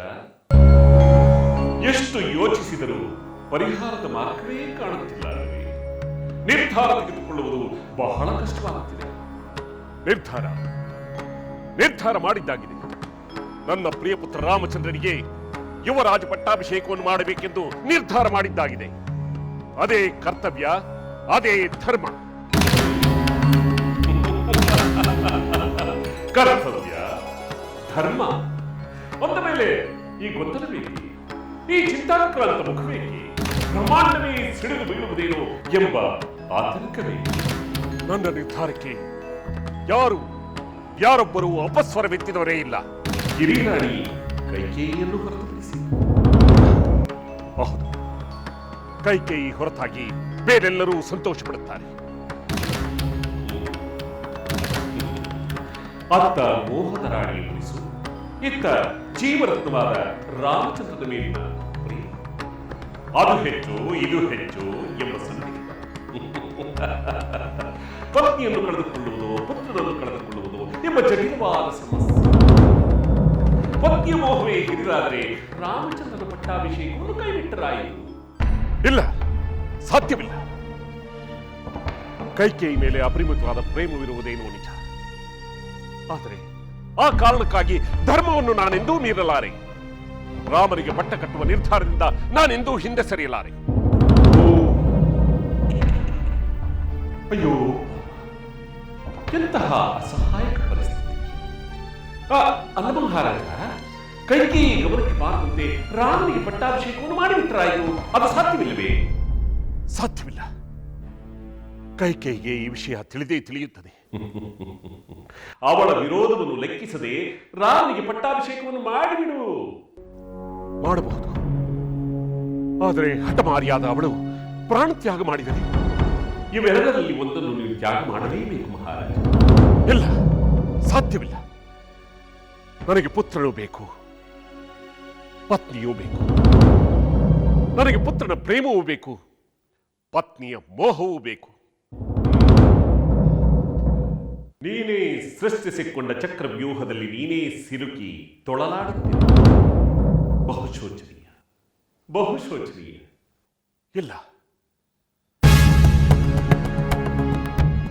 Speaker 2: ಎಷ್ಟು ಯೋಚಿಸಿದರೂ ಪರಿಹಾರದ ಮಾರ್ಗವೇ ಕಾಣುತ್ತಿಲ್ಲ. ನಿರ್ಧಾರ ತೆಗೆದುಕೊಳ್ಳುವುದು ಬಹಳ ಕಷ್ಟವಾಗುತ್ತಿದೆ. ನಿರ್ಧಾರ ಮಾಡಿದ್ದಾಗಿದೆ. ನನ್ನ ಪ್ರಿಯ ಪುತ್ರ ರಾಮಚಂದ್ರನಿಗೆ ಯುವರಾಜ ಪಟ್ಟಾಭಿಷೇಕವನ್ನು ಮಾಡಬೇಕೆಂದು ನಿರ್ಧಾರ ಮಾಡಿದ್ದಾಗಿದೆ. ಅದೇ ಕರ್ತವ್ಯ, ಅದೇ ಧರ್ಮ. ಕರ್ತವ್ಯ, ಧರ್ಮ ಒಂದ ಮೇಲೆ ಈ ಗೊಂದಲವೇಕೆ? ಈ ಚಿಂತಾಕ್ರಾಂತ ಮುಖವೇಕೆ? ಬ್ರಹ್ಮಾಂಡವೇ ಸಿಡಿದು ಬೀಳುವುದೇನೋ ಎಂಬ ಆತಂಕವೇ? ನನ್ನ ನಿರ್ಧಾರಕ್ಕೆ ಯಾರೊಬ್ಬರೂ ಅಪಸ್ವರವೆತ್ತಿದವರೇ ಇಲ್ಲ. ಗಿರಿರಾಣಿ ಕೈಕೇಯಿಯನ್ನು ಹೊರತುಪಡಿಸಿ. ಹೌದು, ಕೈಕೇಯಿ ಹೊರತಾಗಿ ಬೇರೆಲ್ಲರೂ ಸಂತೋಷ ಪಡುತ್ತಾರೆ. ಅತ್ತ ಮೋಹದ ರಾಣಿ ಉಳಿಸು, ಇತ್ತ ಜೀವರತ್ನವಾದ ರಾಮಚಂದ್ರನ ಮೇಲಿನ ಪ್ರೇಮ. ಅದು ಹೆಚ್ಚು, ಇದು ಹೆಚ್ಚು ಎಂಬ ಸಂದೇಹ. ಪತ್ನಿಯನ್ನು ಕಳೆದುಕೊಳ್ಳುವುದು, ಪುತ್ರನನ್ನು ಕಳೆದುಕೊಳ್ಳುವುದು ಎಂಬ ಜಟಿಲವಾದ ಸಮಸ್ಯೆ. ಪತ್ನಿಯ ಮೋಹವೇ ಹಿರಿದಾದರೆ ರಾಮಚಂದ್ರನ ಪಟ್ಟಾಭಿಷೇಕವನ್ನು ಕೈಬಿಟ್ಟರಾಯಿತು. ಇಲ್ಲ, ಸಾಧ್ಯವಿಲ್ಲ. ಕೈಕೇಯಿ ಮೇಲೆ ಅಪರಿಮಿತವಾದ ಪ್ರೇಮವಿರುವುದೇನೋ ನಿಜ. ಆದರೆ ಆ ಕಾರಣಕ್ಕಾಗಿ ಧರ್ಮವನ್ನು ನಾನೆಂದೂ ಮೀರಲಾರೆ. ರಾಮನಿಗೆ ಪಟ್ಟ ಕಟ್ಟುವ ನಿರ್ಧಾರದಿಂದ ನಾನೆಂದೂ ಹಿಂದೆ ಸರಿಯಲಾರೆ. ಅಯ್ಯೋ, ಎಂತಹ ಅಸಹಾಯಕ ಪರಿಸ್ಥಿತಿ. ಅಲ್ಲ ಮಹಾರಾಜ, ಕೈಕೇಯಿ ಗಮನಕ್ಕೆ ಬಾರದಂತೆ ರಾಮನಿಗೆ ಪಟ್ಟಾಭಿಷೇಕವನ್ನು ಮಾಡಿಬಿಟ್ಟರಾಯಿತು. ಅದು ಸಾಧ್ಯವಿಲ್ಲವೇ? ಸಾಧ್ಯವಿಲ್ಲ. ಕೈಕೇಯಿಗೆ ಈ ವಿಷಯ ತಿಳಿಯುತ್ತದೆ. ಅವಳ ವಿರೋಧವನ್ನು ಲೆಕ್ಕಿಸದೆ ರಾಮನಿಗೆ ಪಟ್ಟಾಭಿಷೇಕವನ್ನು ಮಾಡಿಬಿಡು. ಮಾಡಬಹುದು, ಆದರೆ ಹಠಮಾರಿಯಾದ ಅವಳು ಪ್ರಾಣತ್ಯಾಗ ಮಾಡಿದರೆ ಇವೆರಡರಲ್ಲಿ ಒಂದನ್ನು ನೀವು ತ್ಯಾಗ ಮಾಡಲೇಬೇಕು ಮಹಾರಾಜ. ಇಲ್ಲ, ಸಾಧ್ಯವಿಲ್ಲ. ನನಗೆ ಪುತ್ರನೂ ಬೇಕು, ಪತ್ನಿಯೂ ಬೇಕು. ನನಗೆ ಪುತ್ರನ ಪ್ರೇಮವೂ ಬೇಕು, ಪತ್ನಿಯ ಮೋಹವೂ ಬೇಕು. ನೀನೇ ಸೃಷ್ಟಿಸಿಕೊಂಡ ಚಕ್ರವ್ಯೂಹದಲ್ಲಿ ನೀನೇ ಸಿಲುಕಿ ತೊಳಲಾಡುತ್ತೀಯ. ಬಹುಶೋಚನೀಯ, ಬಹುಶೋಚನೀಯ. ಇಲ್ಲ,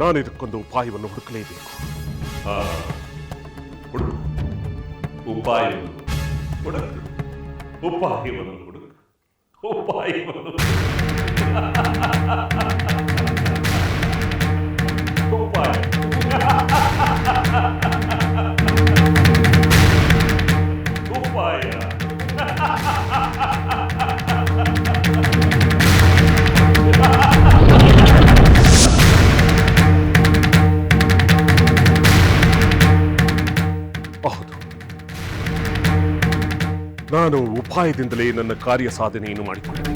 Speaker 2: ನಾನಿದಕ್ಕೊಂದು ಉಪಾಯವನ್ನು ಹುಡುಕಲೇಬೇಕು. ಹುಡುಕು, ಉಪಾಯವನ್ನು ಹುಡುಕು, ಉಪಾಯವನ್ನು ಹುಡುಕು, ಉಪಾಯವನ್ನು ಉಪಾಯ. ಉಪಾಯ. ಹೌದು, ನಾನು ಉಪಾಯದಿಂದಲೇ ನನ್ನ ಕಾರ್ಯ ಸಾಧನೆಯನ್ನು ಮಾಡಿಕೊಂಡೆ.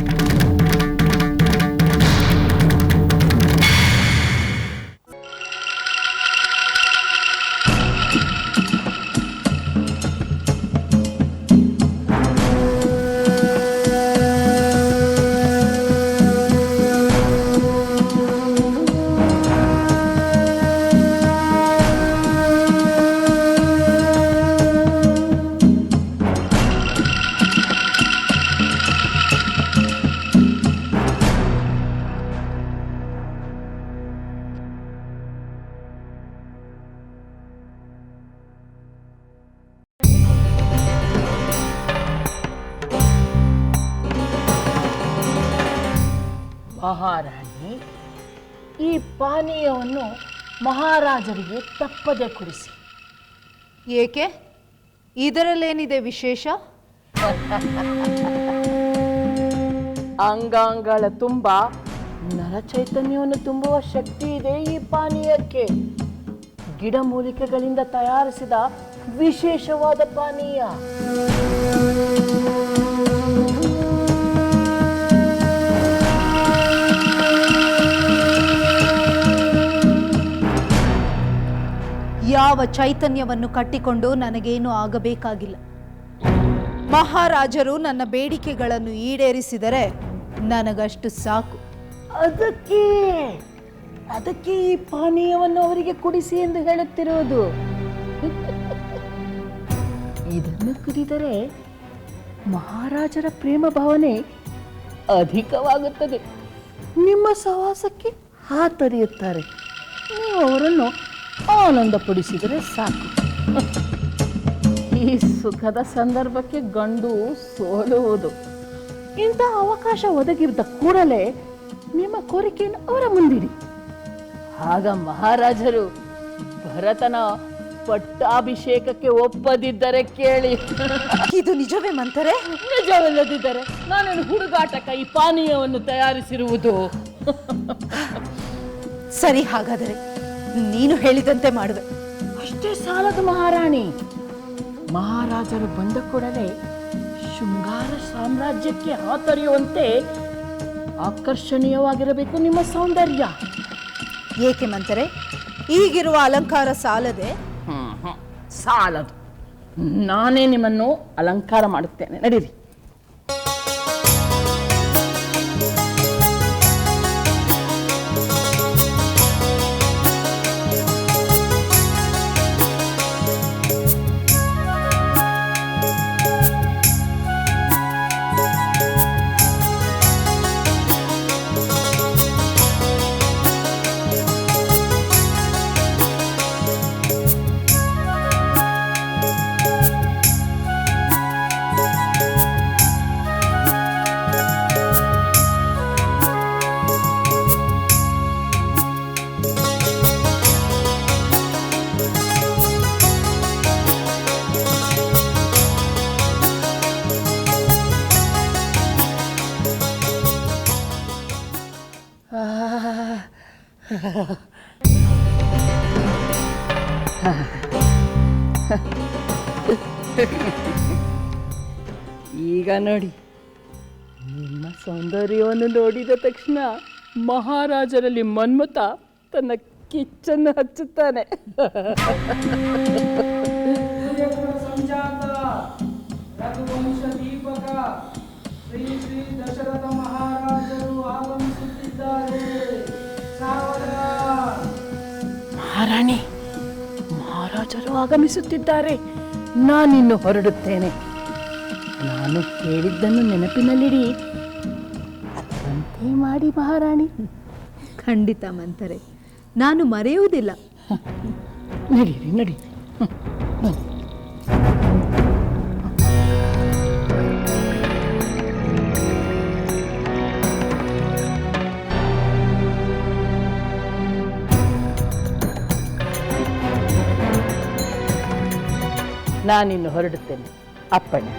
Speaker 6: ಮಹಾರಾಣಿ, ಈ ಪಾನೀಯವನ್ನು ಮಹಾರಾಜರಿಗೆ ತಪ್ಪದೆ ಕುಡಿಸಿ.
Speaker 1: ಏಕೆ? ಇದರಲ್ಲೇನಿದೆ ವಿಶೇಷ?
Speaker 6: ಅಂಗಾಂಗಳ ತುಂಬ ನರಚೈತನ್ಯವನ್ನು ತುಂಬುವ ಶಕ್ತಿ ಇದೆ ಈ ಪಾನೀಯಕ್ಕೆ. ಗಿಡಮೂಲಿಕೆಗಳಿಂದ ತಯಾರಿಸಿದ ವಿಶೇಷವಾದ ಪಾನೀಯ.
Speaker 1: ಯಾವ ಚೈತನ್ಯವನ್ನು ಕಟ್ಟಿಕೊಂಡು ನನಗೇನು ಆಗಬೇಕಾಗಿಲ್ಲ. ಮಹಾರಾಜರು ನನ್ನ ಬೇಡಿಕೆಗಳನ್ನು ಈಡೇರಿಸಿದರೆ ನನಗಷ್ಟು ಸಾಕು.
Speaker 6: ಅದಕ್ಕೆ ಈ ಪಾನೀಯವನ್ನು ಅವರಿಗೆ ಕುಡಿಸಿ ಎಂದು ಹೇಳುತ್ತಿರುವುದು. ಇದನ್ನು ಕುಡಿದರೆ ಮಹಾರಾಜರ ಪ್ರೇಮ ಭಾವನೆ ಅಧಿಕವಾಗುತ್ತದೆ. ನಿಮ್ಮ ಸಹವಾಸಕ್ಕೆ ಹಾತೊರೆಯುತ್ತಾರೆ. ನೀವು ಅವರನ್ನು ಆನಂದಪಡಿಸಿದರೆ ಸಾಕು. ಈ ಸುಖದ ಸಂದರ್ಭಕ್ಕೆ ಗಂಡು ಸೋಲುವುದು. ಇಂತಹ ಅವಕಾಶ ಒದಗಿದ್ದ ಕೂಡಲೇ ನಿಮ್ಮ ಕೋರಿಕೆಯನ್ನು ಅವರ ಮುಂದಿಡಿ. ಆಗ ಮಹಾರಾಜರು ಭರತನ ಪಟ್ಟಾಭಿಷೇಕಕ್ಕೆ ಒಪ್ಪದಿದ್ದರೆ ಕೇಳಿ.
Speaker 1: ಇದು ನಿಜವೇ ಮಂತರೆ?
Speaker 6: ನಿಜವಿಲ್ಲದಿದ್ದರೆ ನಾನೇನು ಹುಡುಗಾಟಕ ಈ ಪಾನೀಯವನ್ನು ತಯಾರಿಸಿರುವುದು?
Speaker 1: ಸರಿ, ಹಾಗಾದರೆ ನೀನು ಹೇಳಿದಂತೆ ಮಾಡುವೆ.
Speaker 6: ಅಷ್ಟೇ ಸಾಲದು ಮಹಾರಾಣಿ. ಮಹಾರಾಜರು ಬಂದ ಕೂಡಲೇ ಶೃಂಗಾರ ಸಾಮ್ರಾಜ್ಯಕ್ಕೆ ಹಾತೊರೆಯುವಂತೆ ಆಕರ್ಷಣೀಯವಾಗಿರಬೇಕು ನಿಮ್ಮ ಸೌಂದರ್ಯ.
Speaker 1: ಏಕೆ ಮಂತರೆ? ಈಗಿರುವ ಅಲಂಕಾರ ಸಾಲದೆ?
Speaker 6: ಸಾಲದು. ನಾನೇ ನಿಮ್ಮನ್ನು ಅಲಂಕಾರ ಮಾಡುತ್ತೇನೆ, ನಡೀರಿ. ಈಗ ನೋಡಿ, ನಿಮ್ಮ ಸೌಂದರ್ಯವನ್ನು ನೋಡಿದ ತಕ್ಷಣ ಮಹಾರಾಜರಲ್ಲಿ ಮನ್ಮಥ ತನ್ನ ಕಿಚ್ಚನ್ನು ಹಚ್ಚುತ್ತಾನೆ.
Speaker 11: ರಘುವಂಶ ದೀಪಕ ಶ್ರೀ ಶ್ರೀ ದಶರಥ ಮಹಾರಾಜರು ಆಗಮಿಸುತ್ತಿದ್ದಾರೆ.
Speaker 6: ಮಹಾರಾಣಿ, ಮಹಾರಾಜರು ಆಗಮಿಸುತ್ತಿದ್ದಾರೆ. ನಾನಿನ್ನು ಹೊರಡುತ್ತೇನೆ. ನಾನು ಕೇಳಿದ್ದನ್ನು ನೆನಪಿನಲ್ಲಿಡಿ. ಅದರಂತೆ ಮಾಡಿ ಮಹಾರಾಣಿ.
Speaker 1: ಖಂಡಿತ ಮಂಥರೆ, ನಾನು ಮರೆಯುವುದಿಲ್ಲ.
Speaker 6: ನಡೀರಿ ನಡಿ. ನಾನಿನ್ನು ಹೊರಡುತ್ತೇನೆ. ಅಪ್ಪಣೆ.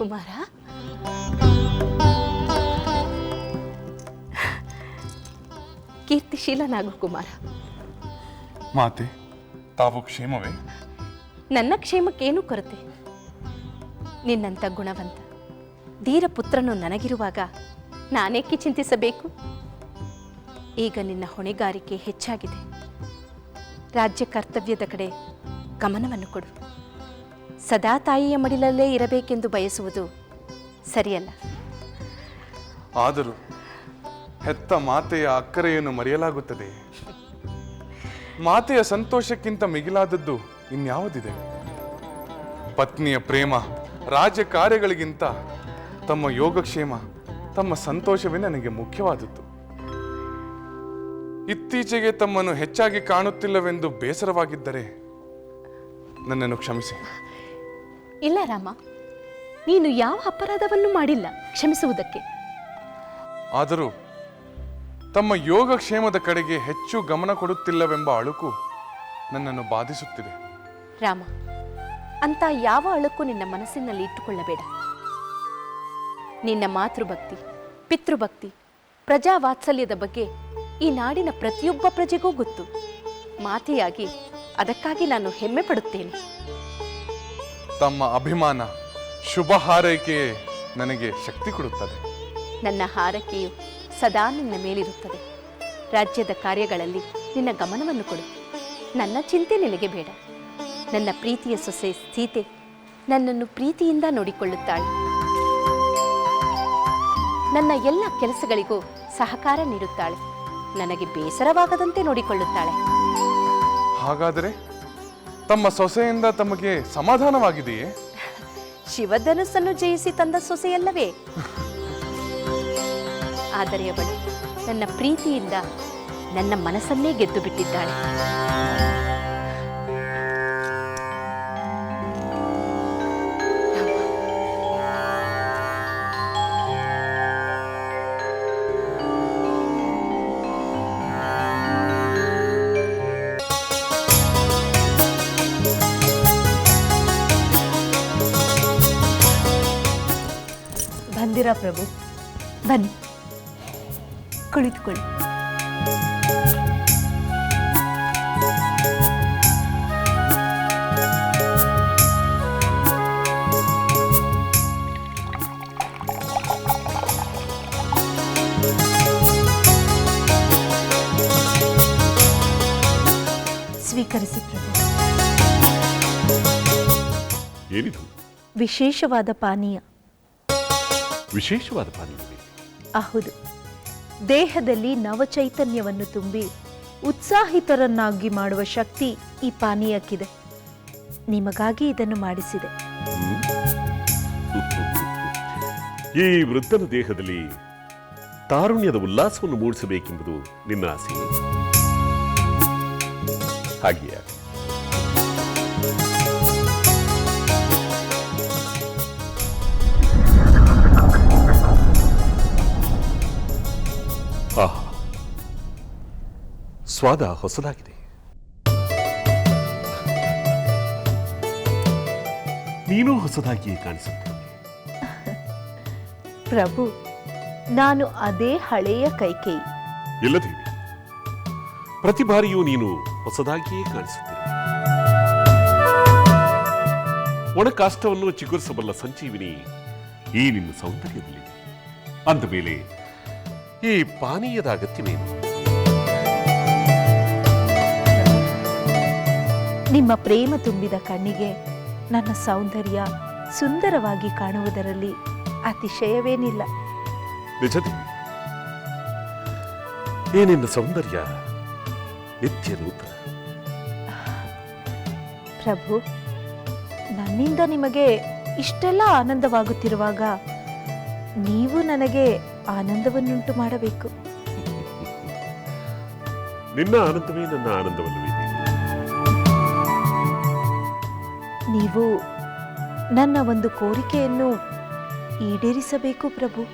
Speaker 8: ಕುಮಾರ, ಕೀರ್ತಿಶೀಲನಾಗು ಕುಮಾರ.
Speaker 5: ಮಾತೆ, ತಾವು ಕ್ಷೇಮವೇ?
Speaker 8: ನನ್ನ ಕ್ಷೇಮಕ್ಕೇನು ಕೊರತೆ? ನಿನ್ನಂಥ ಗುಣವಂತ ಧೀರ ಪುತ್ರನು ನನಗಿರುವಾಗ ನಾನೇಕೆ ಚಿಂತಿಸಬೇಕು? ಈಗ ನಿನ್ನ ಹೊಣೆಗಾರಿಕೆ ಹೆಚ್ಚಾಗಿದೆ. ರಾಜ್ಯ ಕರ್ತವ್ಯದ ಕಡೆ ಗಮನವನ್ನು ಕೊಡು. ಸದಾ ತಾಯಿಯ ಮಡಿಲಲ್ಲೇ ಇರಬೇಕೆಂದು ಬಯಸುವುದು ಸರಿಯಲ್ಲ.
Speaker 5: ಆದರೂ ಹೆತ್ತ ಮಾತೆಯ ಅಕ್ಕರೆಯನ್ನು ಮರೆಯಲಾಗುತ್ತದೆ. ಮಾತೆಯ ಸಂತೋಷಕ್ಕಿಂತ ಮಿಗಿಲಾದದ್ದು ಇನ್ಯಾವುದಿದೆ? ಪತ್ನಿಯ ಪ್ರೇಮ, ರಾಜ್ಯ ಕಾರ್ಯಗಳಿಗಿಂತ ತಮ್ಮ ಯೋಗಕ್ಷೇಮ, ತಮ್ಮ ಸಂತೋಷವೇ ನನಗೆ ಮುಖ್ಯವಾದದ್ದು. ಇತ್ತೀಚೆಗೆ ತಮ್ಮನ್ನು ಹೆಚ್ಚಾಗಿ ಕಾಣುತ್ತಿಲ್ಲವೆಂದು ಬೇಸರವಾಗಿದ್ದರೆ ನನ್ನನ್ನು ಕ್ಷಮಿಸಿ.
Speaker 8: ಇಲ್ಲ ರಾಮ, ನೀನು ಯಾವ ಅಪರಾಧವನ್ನು ಮಾಡಿಲ್ಲ ಕ್ಷಮಿಸುವುದಕ್ಕೆ.
Speaker 5: ಆದರೂ ತಮ್ಮ ಯೋಗಕ್ಷೇಮದ ಕಡೆಗೆ ಹೆಚ್ಚು ಗಮನ ಕೊಡುತ್ತಿಲ್ಲವೆಂಬ ಅಳುಕು ನನ್ನನ್ನು ಬಾಧಿಸುತ್ತಿದೆ.
Speaker 8: ರಾಮ, ಅಂತ ಯಾವ ಅಳುಕು ನಿನ್ನ ಮನಸ್ಸಿನಲ್ಲಿ ಇಟ್ಟುಕೊಳ್ಳಬೇಡ. ನಿನ್ನ ಮಾತೃಭಕ್ತಿ, ಪಿತೃಭಕ್ತಿ, ಪ್ರಜಾವಾತ್ಸಲ್ಯದ ಬಗ್ಗೆ ಈ ನಾಡಿನ ಪ್ರತಿಯೊಬ್ಬ ಪ್ರಜೆಗೂ ಗೊತ್ತು. ಮಾತೆಯಾಗಿ ಅದಕ್ಕಾಗಿ ನಾನು ಹೆಮ್ಮೆ ಪಡುತ್ತೇನೆ.
Speaker 5: ತಮ್ಮ ಅಭಿಮಾನ, ಶುಭ ಹಾರೈಕೆಯೇ ನನಗೆ ಶಕ್ತಿ ಕೊಡುತ್ತದೆ.
Speaker 8: ನನ್ನ ಹಾರೈಕೆಯು ಸದಾ ನಿನ್ನ ಮೇಲಿರುತ್ತದೆ. ರಾಜ್ಯದ ಕಾರ್ಯಗಳಲ್ಲಿ ನಿನ್ನ ಗಮನವನ್ನು ಕೊಡು. ನನ್ನ ಚಿಂತೆ ನಿನಗೆ ಬೇಡ. ನನ್ನ ಪ್ರೀತಿಯ ಸೊಸೆ ಸೀತೆ ನನ್ನನ್ನು ಪ್ರೀತಿಯಿಂದ ನೋಡಿಕೊಳ್ಳುತ್ತಾಳೆ. ನನ್ನ ಎಲ್ಲ ಕೆಲಸಗಳಿಗೂ ಸಹಕಾರ ನೀಡುತ್ತಾಳೆ. ನನಗೆ ಬೇಸರವಾಗದಂತೆ ನೋಡಿಕೊಳ್ಳುತ್ತಾಳೆ.
Speaker 5: ಹಾಗಾದರೆ ತಮ್ಮ ಸೊಸೆಯಿಂದ ತಮಗೆ ಸಮಾಧಾನವಾಗಿದೆಯೇ?
Speaker 8: ಶಿವಧನುಸ್ಸನ್ನು ಜಯಿಸಿ ತಂದ ಸೊಸೆಯಲ್ಲವೇ? ಆದರೆ ಅವಳು ನನ್ನ ಪ್ರೀತಿಯಿಂದ ನನ್ನ ಮನಸ್ಸನ್ನೇ ಗೆದ್ದು ಬಿಟ್ಟಿದ್ದಾಳೆ.
Speaker 1: ಬಂದಿದ್ದೀರಾ ಪ್ರಭು? ಬನ್ನಿ, ಕುಳಿತುಕೊಳ್ಳಿ. ಸ್ವೀಕರಿಸಿ ಪ್ರಭು.
Speaker 2: ಏನಿದು?
Speaker 7: ವಿಶೇಷವಾದ ಪಾನೀಯ.
Speaker 2: ವಿಶೇಷವಾದ ಪಾನೀಯ?
Speaker 7: ಹೌದು. ದೇಹದಲ್ಲಿ ನವಚೈತನ್ಯವನ್ನು ತುಂಬಿ ಉತ್ಸಾಹಿತರನ್ನಾಗಿ ಮಾಡುವ ಶಕ್ತಿ ಈ ಪಾನೀಯಕ್ಕಿದೆ. ನಿಮಗಾಗಿ ಇದನ್ನು ಮಾಡಿಸಿದೆ.
Speaker 2: ಈ ವೃದ್ಧನ ದೇಹದಲ್ಲಿ ತಾರುಣ್ಯದ ಉಲ್ಲಾಸವನ್ನು ಮೂಡಿಸಬೇಕೆಂಬುದು ನಿನ್ನ ಆಸೆ. ಹಾಗೆಯೇ ಆಹಾ, ಸ್ವಾದ ಹೊಸದಾಗಿದೆ. ನೀನೂ ಹೊಸದಾಗಿಯೇ ಕಾಣಿಸುತ್ತೇನೆ.
Speaker 7: ಪ್ರಭು, ನಾನು ಅದೇ ಹಳೆಯ ಕೈಕೇಯಿ.
Speaker 2: ಇಲ್ಲದೇವಿ, ಪ್ರತಿ ಬಾರಿಯೂ ನೀನು ಹೊಸದಾಗಿಯೇ ಕಾಣಿಸುತ್ತೇನೆ. ಒಣಕಾಷ್ಟವನ್ನು ಚಿಗುರಿಸಬಲ್ಲ ಸಂಜೀವಿನಿ ಈ ನಿನ್ನ ಸೌಂದರ್ಯದಲ್ಲಿದೆ. ಅಂದ ಮೇಲೆ ಈ ಪಾನೀಯದ ಅಗತ್ಯವೇನು?
Speaker 7: ನಿಮ್ಮ ಪ್ರೇಮ ತುಂಬಿದ ಕಣ್ಣಿಗೆ ನನ್ನ ಸೌಂದರ್ಯ ಸುಂದರವಾಗಿ ಕಾಣುವುದರಲ್ಲಿ ಅತಿಶಯವೇನಿಲ್ಲ.
Speaker 2: ನಿಜದೇವಿ, ಈ ನಿನ್ನ ಸೌಂದರ್ಯ ನಿತ್ಯ ನೂತನ.
Speaker 7: ಪ್ರಭು, ನನ್ನಿಂದ ನಿಮಗೆ ಇಷ್ಟೆಲ್ಲ ಆನಂದವಾಗುತ್ತಿರುವಾಗ ನೀವು ನನಗೆ ಆನಂದವನ್ನುಂಟು ಮಾಡಬೇಕು.
Speaker 2: ನಿನ್ನ ಆನಂದವೇ ನನ್ನ ಆನಂದವಲ್ಲವೇ?
Speaker 7: ನೀವು ನನ್ನ ಒಂದು ಕೋರಿಕೆಯನ್ನು ಈಡೇರಿಸಬೇಕು ಪ್ರಭು.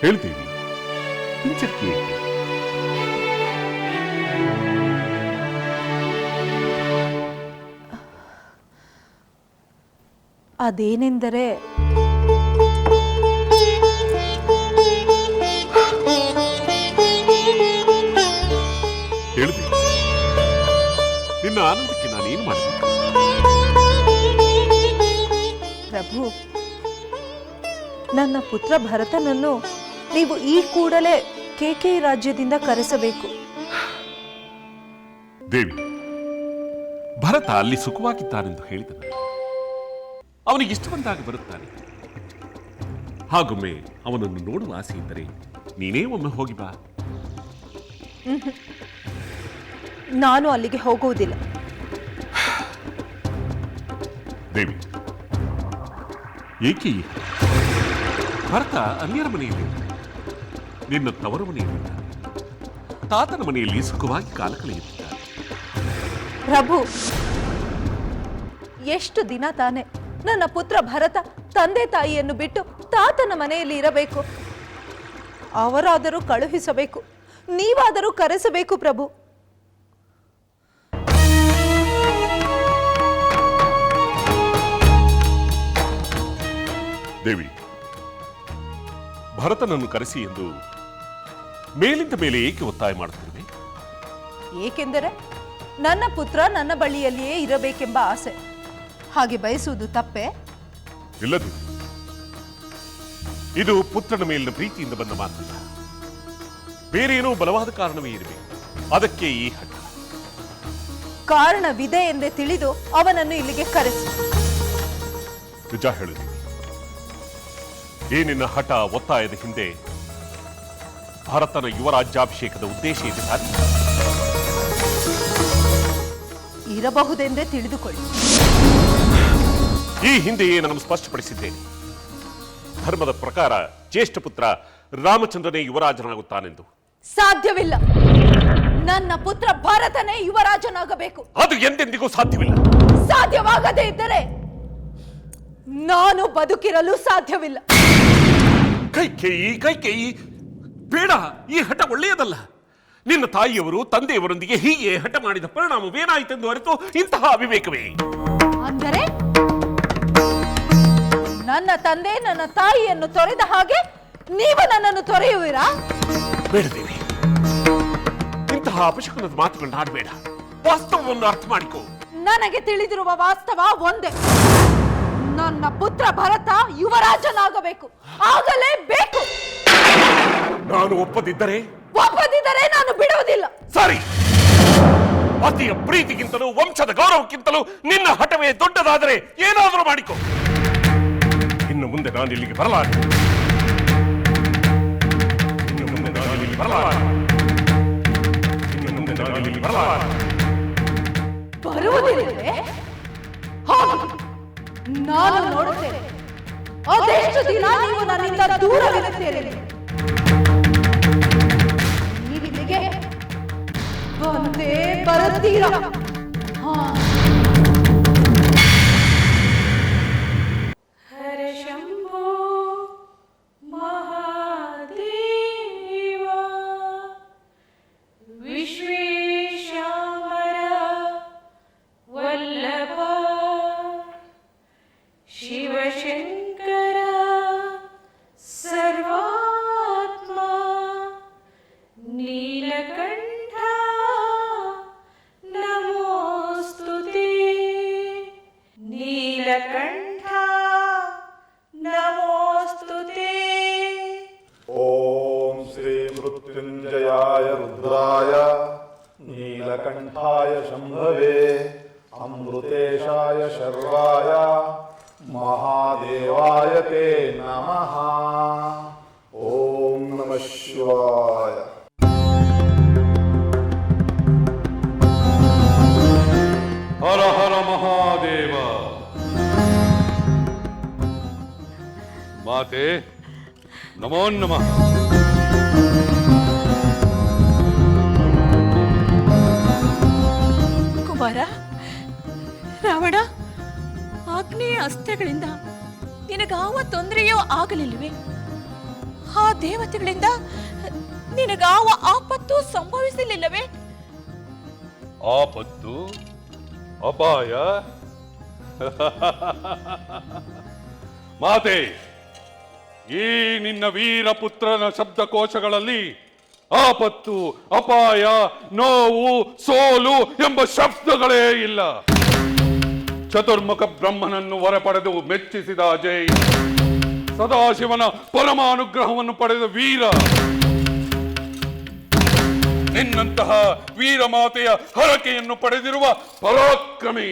Speaker 2: ಹೇಳ್ತೀವಿ, ಹಿಂಜರಿಕೆ ಏಕೆ?
Speaker 7: ಅದೇನೆಂದರೆ
Speaker 2: ಹೇಳ್ತೀವಿ, ನಿನ್ನ ಆನಂದಕ್ಕೆ ನಾನೇನು ಮಾಡಬೇಕು?
Speaker 7: ಪ್ರಭು, ನನ್ನ ಪುತ್ರ ಭರತನನ್ನು ನೀವು ಈ ಕೂಡಲೇ ಕೇಕೇಯಿ ರಾಜ್ಯದಿಂದ ಕರೆಸಬೇಕು.
Speaker 2: ದೇವಿ, ಭರತ ಅಲ್ಲಿ ಸುಖವಾಗಿದ್ದಾನೆಂದು ಹೇಳಿದನು. ಅವನಿಗೆ ಇಷ್ಟ ಬಂದಾಗ ಬರುತ್ತಾನೆ. ಹಾಗೊಮ್ಮೆ ಅವನನ್ನು ನೋಡುವ ಆಸೆ ಇದ್ದರೆ ನೀನೇ ಒಮ್ಮೆ ಹೋಗಿ ಬಾ.
Speaker 7: ನಾನು ಅಲ್ಲಿಗೆ ಹೋಗುವುದಿಲ್ಲ.
Speaker 2: ದೇವಿ, ಏಕೆ? ಭರತ ಅನ್ಯರ ಮನೆಯಲ್ಲಿ ನಿನ್ನ ತವರ ಮನೆಯಲ್ಲಿಲ್ಲ, ತಾತನ ಮನೆಯಲ್ಲಿ ಸುಖವಾಗಿ ಕಾಲ ಕಳೆಯುತ್ತಿದ್ದಾನೆ.
Speaker 7: ಪ್ರಭು, ಎಷ್ಟು ದಿನ ತಾನೆ ನನ್ನ ಪುತ್ರ ಭರತ ತಂದೆ ತಾಯಿಯನ್ನು ಬಿಟ್ಟು ತಾತನ ಮನೆಯಲ್ಲಿ ಇರಬೇಕು? ಅವರಾದರೂ ಕಳುಹಿಸಬೇಕು, ನೀವಾದರೂ ಕರೆಸಬೇಕು ಪ್ರಭು.
Speaker 2: ದೇವಿ, ಭರತನನ್ನು ಕರೆಸಿ ಎಂದು ಮೇಲಿಂದ ಮೇಲೆ ಏಕೆ ಒತ್ತಾಯ ಮಾಡುತ್ತಿರುವೆ?
Speaker 1: ಏಕೆಂದರೆ ನನ್ನ ಪುತ್ರ ನನ್ನ ಬಳಿಯಲ್ಲಿಯೇ ಇರಬೇಕೆಂಬ ಆಸೆ. ಹಾಗೆ ಬಯಸುವುದು ತಪ್ಪೇ?
Speaker 2: ಇಲ್ಲದು, ಇದು ಪುತ್ರನ ಮೇಲಿನ ಪ್ರೀತಿಯಿಂದ ಬಂದ ಮಾತಲ್ಲ. ಬೇರೇನೋ ಬಲವಾದ ಕಾರಣವೇ ಇರಬೇಕು. ಅದಕ್ಕೆ ಈ ಹಠ.
Speaker 1: ಕಾರಣವಿದೆ ಎಂದೇ ತಿಳಿದು ಅವನನ್ನು ಇಲ್ಲಿಗೆ ಕರೆಸಿ.
Speaker 2: ನಿಜ ಹೇಳುತ್ತೀನಿ, ಈ ನಿನ್ನ ಹಠ ಒತ್ತಾಯದ ಹಿಂದೆ ಭರತನ ಯುವರಾಜ್ಯಾಭಿಷೇಕದ ಉದ್ದೇಶ ಇದೆ ತಾನೆ?
Speaker 1: ಇರಬಹುದೆಂದೇ ತಿಳಿದುಕೊಳ್ಳಿ.
Speaker 2: ಈ ಹಿಂದೆಯೇ ನಾನು ಸ್ಪಷ್ಟಪಡಿಸಿದ್ದೇನೆ. ಧರ್ಮದ ಪ್ರಕಾರ ಜ್ಯೇಷ್ಠ ಪುತ್ರ ರಾಮಚಂದ್ರನೇ ಯುವರಾಜನಾಗುತ್ತಾನೆಂದು.
Speaker 1: ಸಾಧ್ಯವಿಲ್ಲ. ನನ್ನ ಪುತ್ರ ಭರತನೇ ಯುವರಾಜನಾಗಬೇಕು.
Speaker 2: ಅದು ಎಂದೆಂದಿಗೂ ಸಾಧ್ಯವಿಲ್ಲ.
Speaker 1: ಸಾಧ್ಯವಾಗದೇ ಇದ್ದರೆ ನಾನು ಬದುಕಿರಲು ಸಾಧ್ಯವಿಲ್ಲ.
Speaker 2: ಕೈಕೇಯಿ, ಬೇಡ. ಈ ಹಠ ಒಳ್ಳೆಯದಲ್ಲ. ನಿನ್ನ ತಾಯಿಯವರು ತಂದೆಯವರೊಂದಿಗೆ ಹೀಗೆ ಹಠ ಮಾಡಿದ ಪರಿಣಾಮವೇನಾಯಿತೆಂದು ಅರಿತು ಇಂತಹ ಅವಿವೇಕವೇ?
Speaker 1: ಅಂದರೆ
Speaker 7: ನನ್ನ ತಂದೆ ನನ್ನ ತಾಯಿಯನ್ನು ತೊರೆದ ಹಾಗೆ ನೀವು ನನ್ನನ್ನು ತೊರೆಯುವಿರಾ?
Speaker 2: ಬೇಡ ದೇವಿ, ಇಂತಹ ಅಪಶಕುನದ ಮಾತುಗಳನ್ನ ಆಡಬೇಡ. ವಾಸ್ತವವನ್ನು ಅರ್ಥ ಮಾಡಿಕೋ.
Speaker 7: ನನಗೆ ತಿಳಿದಿರುವ ವಾಸ್ತವ ಒಂದೇ, ನನ್ನ ಪುತ್ರ ಭರತ ಯುವರಾಜನಾಗಬೇಕು, ಆಗಲೇಬೇಕು.
Speaker 2: ನಾನು ಒಪ್ಪದಿದ್ದರೆ
Speaker 7: ನಾನು ಬಿಡುವುದಿಲ್ಲ.
Speaker 2: ಸರಿ, ಪತಿಯ ಪ್ರೀತಿಗಿಂತಲೂ ವಂಶದ ಗೌರವಕ್ಕಿಂತಲೂ ನಿನ್ನ ಹಠವೇ ದೊಡ್ಡದಾದರೆ ಏನಾದರೂ ಮಾಡಿಕೊ. ಇನ್ನು ಮುಂದೆ ನಾನು ಇಲ್ಲಿಗೆ ಬರಲಾರೆ.
Speaker 7: ಬರುವುದಿಲ್ಲವೇ? ನಾನು ನೋಡುತ್ತೇನೆ ಅದೆಷ್ಟು ದಿನ ನೀವು ನನ್ನಿಂದ ದೂರವಿರುತ್ತೇನೆ. ನೀವಿಲ್ಲಿಗೆ ಬಂದೇ ಬರುತ್ತೀರಾ?
Speaker 11: ಹರ ಶಂಭೋ ಮಹಾದೇವ ವಿಶ್ವೇಶಾಂಬರ ವಲ್ಲಭ ಶಿವಶಂಕರ ಸರ್ವಾತ್ಮ ನೀಲಕಂಠ ನಮೋಸ್ತುತೆ. ನೀಲಕಂಠ ನಮೋಸ್ತುತೆ.
Speaker 12: ಓಂ ಶ್ರೀ ಮೃತ್ಯುಂಜಯಾಯ ರುದ್ರಾಯ ನೀಲಕಂಠಾಯ ಶಂಭವೇ ಅಮೃತೇಶಾಯ ಶರ್ವಾಯ ಮಹಾದೇವಾಯ ತೇ ನಮಃ. ಓಂ ನಮಃ ಶಿವಾಯ.
Speaker 10: ಹರ ಹರ ಮಹಾದೇವ. ಮಾತೆ ನಮೋ ನಮಃ.
Speaker 6: ಕುಮಾರ, ರಾವಣ, ಆಗ್ನೇಯ ಅಸ್ತ್ರಗಳಿಂದ ನಿನಗಾವ ತೊಂದರೆಯೋ ಆಗಲಿಲ್ಲವೇ? ಆ ದೇವತೆಗಳಿಂದ ನಿನಗಾವ ಆಪತ್ತು ಸಂಭವಿಸಲಿಲ್ಲವೇ?
Speaker 10: ಆಪತ್ತು, ಅಪಾಯ? ಮಾತೆ, ಈ ನಿನ್ನ ವೀರಪುತ್ರನ ಶಬ್ದಕೋಶಗಳಲ್ಲಿ ಆಪತ್ತು, ಅಪಾಯ, ನೋವು, ಸೋಲು ಎಂಬ ಶಬ್ದಗಳೇ ಇಲ್ಲ. ಚತುರ್ಮುಖ ಬ್ರಹ್ಮನನ್ನು ಹೊರಪಡೆದು ಮೆಚ್ಚಿಸಿದ ಅಜಯ್, ಸದಾಶಿವನ ಪರಮಾನುಗ್ರಹವನ್ನು ಪಡೆದ ವೀರ, ನಿನ್ನಂತಹ ವೀರಮಾತೆಯ ಹರಕೆಯನ್ನು ಪಡೆದಿರುವ ಪರಾಕ್ರಮಿ.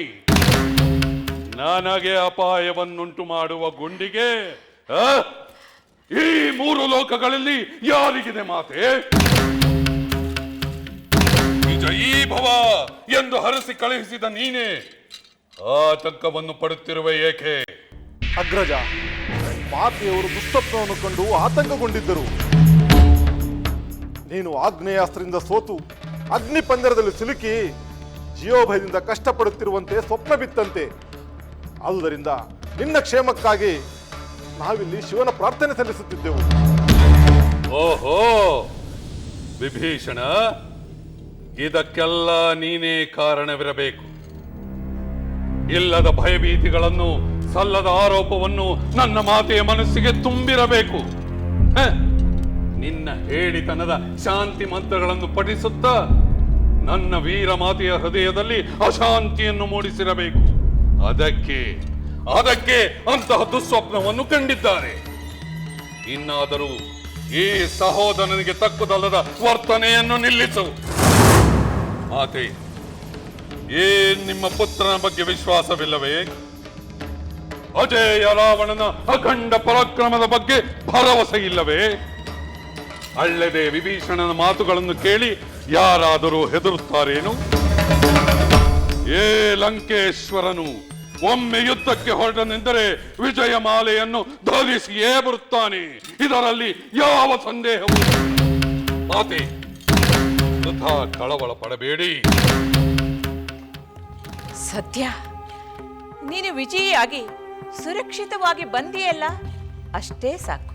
Speaker 10: ನನಗೆ ಅಪಾಯವನ್ನುಂಟು ಮಾಡುವ ಗುಂಡಿಗೆ ಈ ಮೂರು ಲೋಕಗಳಲ್ಲಿ ಯಾರಿಗಿದೆ ಮಾತೆ? ವಿಜಯೀ ಭವ ಎಂದು ಹರಸಿ ಕಳುಹಿಸಿದ ನೀನೇ ಆತಂಕವನ್ನು ಪಡುತ್ತಿರುವೆ ಏಕೆ?
Speaker 12: ಅಗ್ರಜ, ಮಾತೆಯವರು ದುಷ್ಟತ್ವವನ್ನು ಕಂಡು ಆತಂಕಗೊಂಡಿದ್ದರು. ನೀನು ಆಗ್ನೇಯಾಸ್ತ್ರದಿಂದ ಸೋತು ಅಗ್ನಿ ಪಂಜರದಲ್ಲಿ ಸಿಲುಕಿ ಜೀವಭಯದಿಂದ ಕಷ್ಟಪಡುತ್ತಿರುವಂತೆ ಸ್ವಪ್ನ ಬಿತ್ತಂತೆ. ಆದುದರಿಂದ ನಿನ್ನ ಕ್ಷೇಮಕ್ಕಾಗಿ ನಾವಿಲ್ಲಿ ಶಿವನ ಪ್ರಾರ್ಥನೆ ಸಲ್ಲಿಸುತ್ತಿದ್ದೆವು.
Speaker 10: ಓಹೋ ವಿಭೀಷಣ, ಇದಕ್ಕೆಲ್ಲ ನೀನೇ ಕಾರಣವಿರಬೇಕು. ಇಲ್ಲದ ಭಯಭೀತಿಗಳನ್ನು, ಸಲ್ಲದ ಆರೋಪವನ್ನು ನನ್ನ ಮಾತೆಯ ಮನಸ್ಸಿಗೆ ತುಂಬಿರಬೇಕು. ನಿನ್ನ ಹೇಳಿತನದ ಶಾಂತಿ ಮಂತ್ರಗಳನ್ನು ಪಠಿಸುತ್ತಾ ನನ್ನ ವೀರ ಮಾತೆಯ ಹೃದಯದಲ್ಲಿ ಅಶಾಂತಿಯನ್ನು ಮೂಡಿಸಿರಬೇಕು. ಅದಕ್ಕೆ ಅಂತಹ ದುಸ್ವಪ್ನವನ್ನು ಕಂಡಿದ್ದಾರೆ. ಇನ್ನಾದರೂ ಈ ಸಹೋದರನಿಗೆ ತಕ್ಕುದಲ್ಲದ ವರ್ತನೆಯನ್ನು ನಿಲ್ಲಿಸು. ಮಾತೆ, ನಿಮ್ಮ ಪುತ್ರನ ಬಗ್ಗೆ ವಿಶ್ವಾಸವಿಲ್ಲವೇ? ಅಜೇಯ ರಾವಣನ ಅಖಂಡ ಪರಾಕ್ರಮದ ಬಗ್ಗೆ ಭರವಸೆ ಇಲ್ಲವೇ? ಅಲ್ಲದೆ ವಿಭೀಷಣನ ಮಾತುಗಳನ್ನು ಕೇಳಿ ಯಾರಾದರೂ ಹೆದರುತ್ತಾರೇನು? ಏ ಲಂಕೇಶ್ವರನು ಒಮ್ಮೆ ಯುದ್ಧಕ್ಕೆ ಹೊರಟನೆಂದರೆ ವಿಜಯ ಮಾಲೆಯನ್ನು ಧರಿಸಿಯೇ ಬರುತ್ತಾನೆ. ಇದರಲ್ಲಿ ಯಾವ ಸಂದೇಹವೂ ಮಾತೆ, ವೃಥಾ ಕಳವಳ ಪಡಬೇಡಿ.
Speaker 6: ಸದ್ಯ ನೀನು ವಿಜಯಿಯಾಗಿ ಸುರಕ್ಷಿತವಾಗಿ ಬಂದಿಯಲ್ಲ, ಅಷ್ಟೇ ಸಾಕು.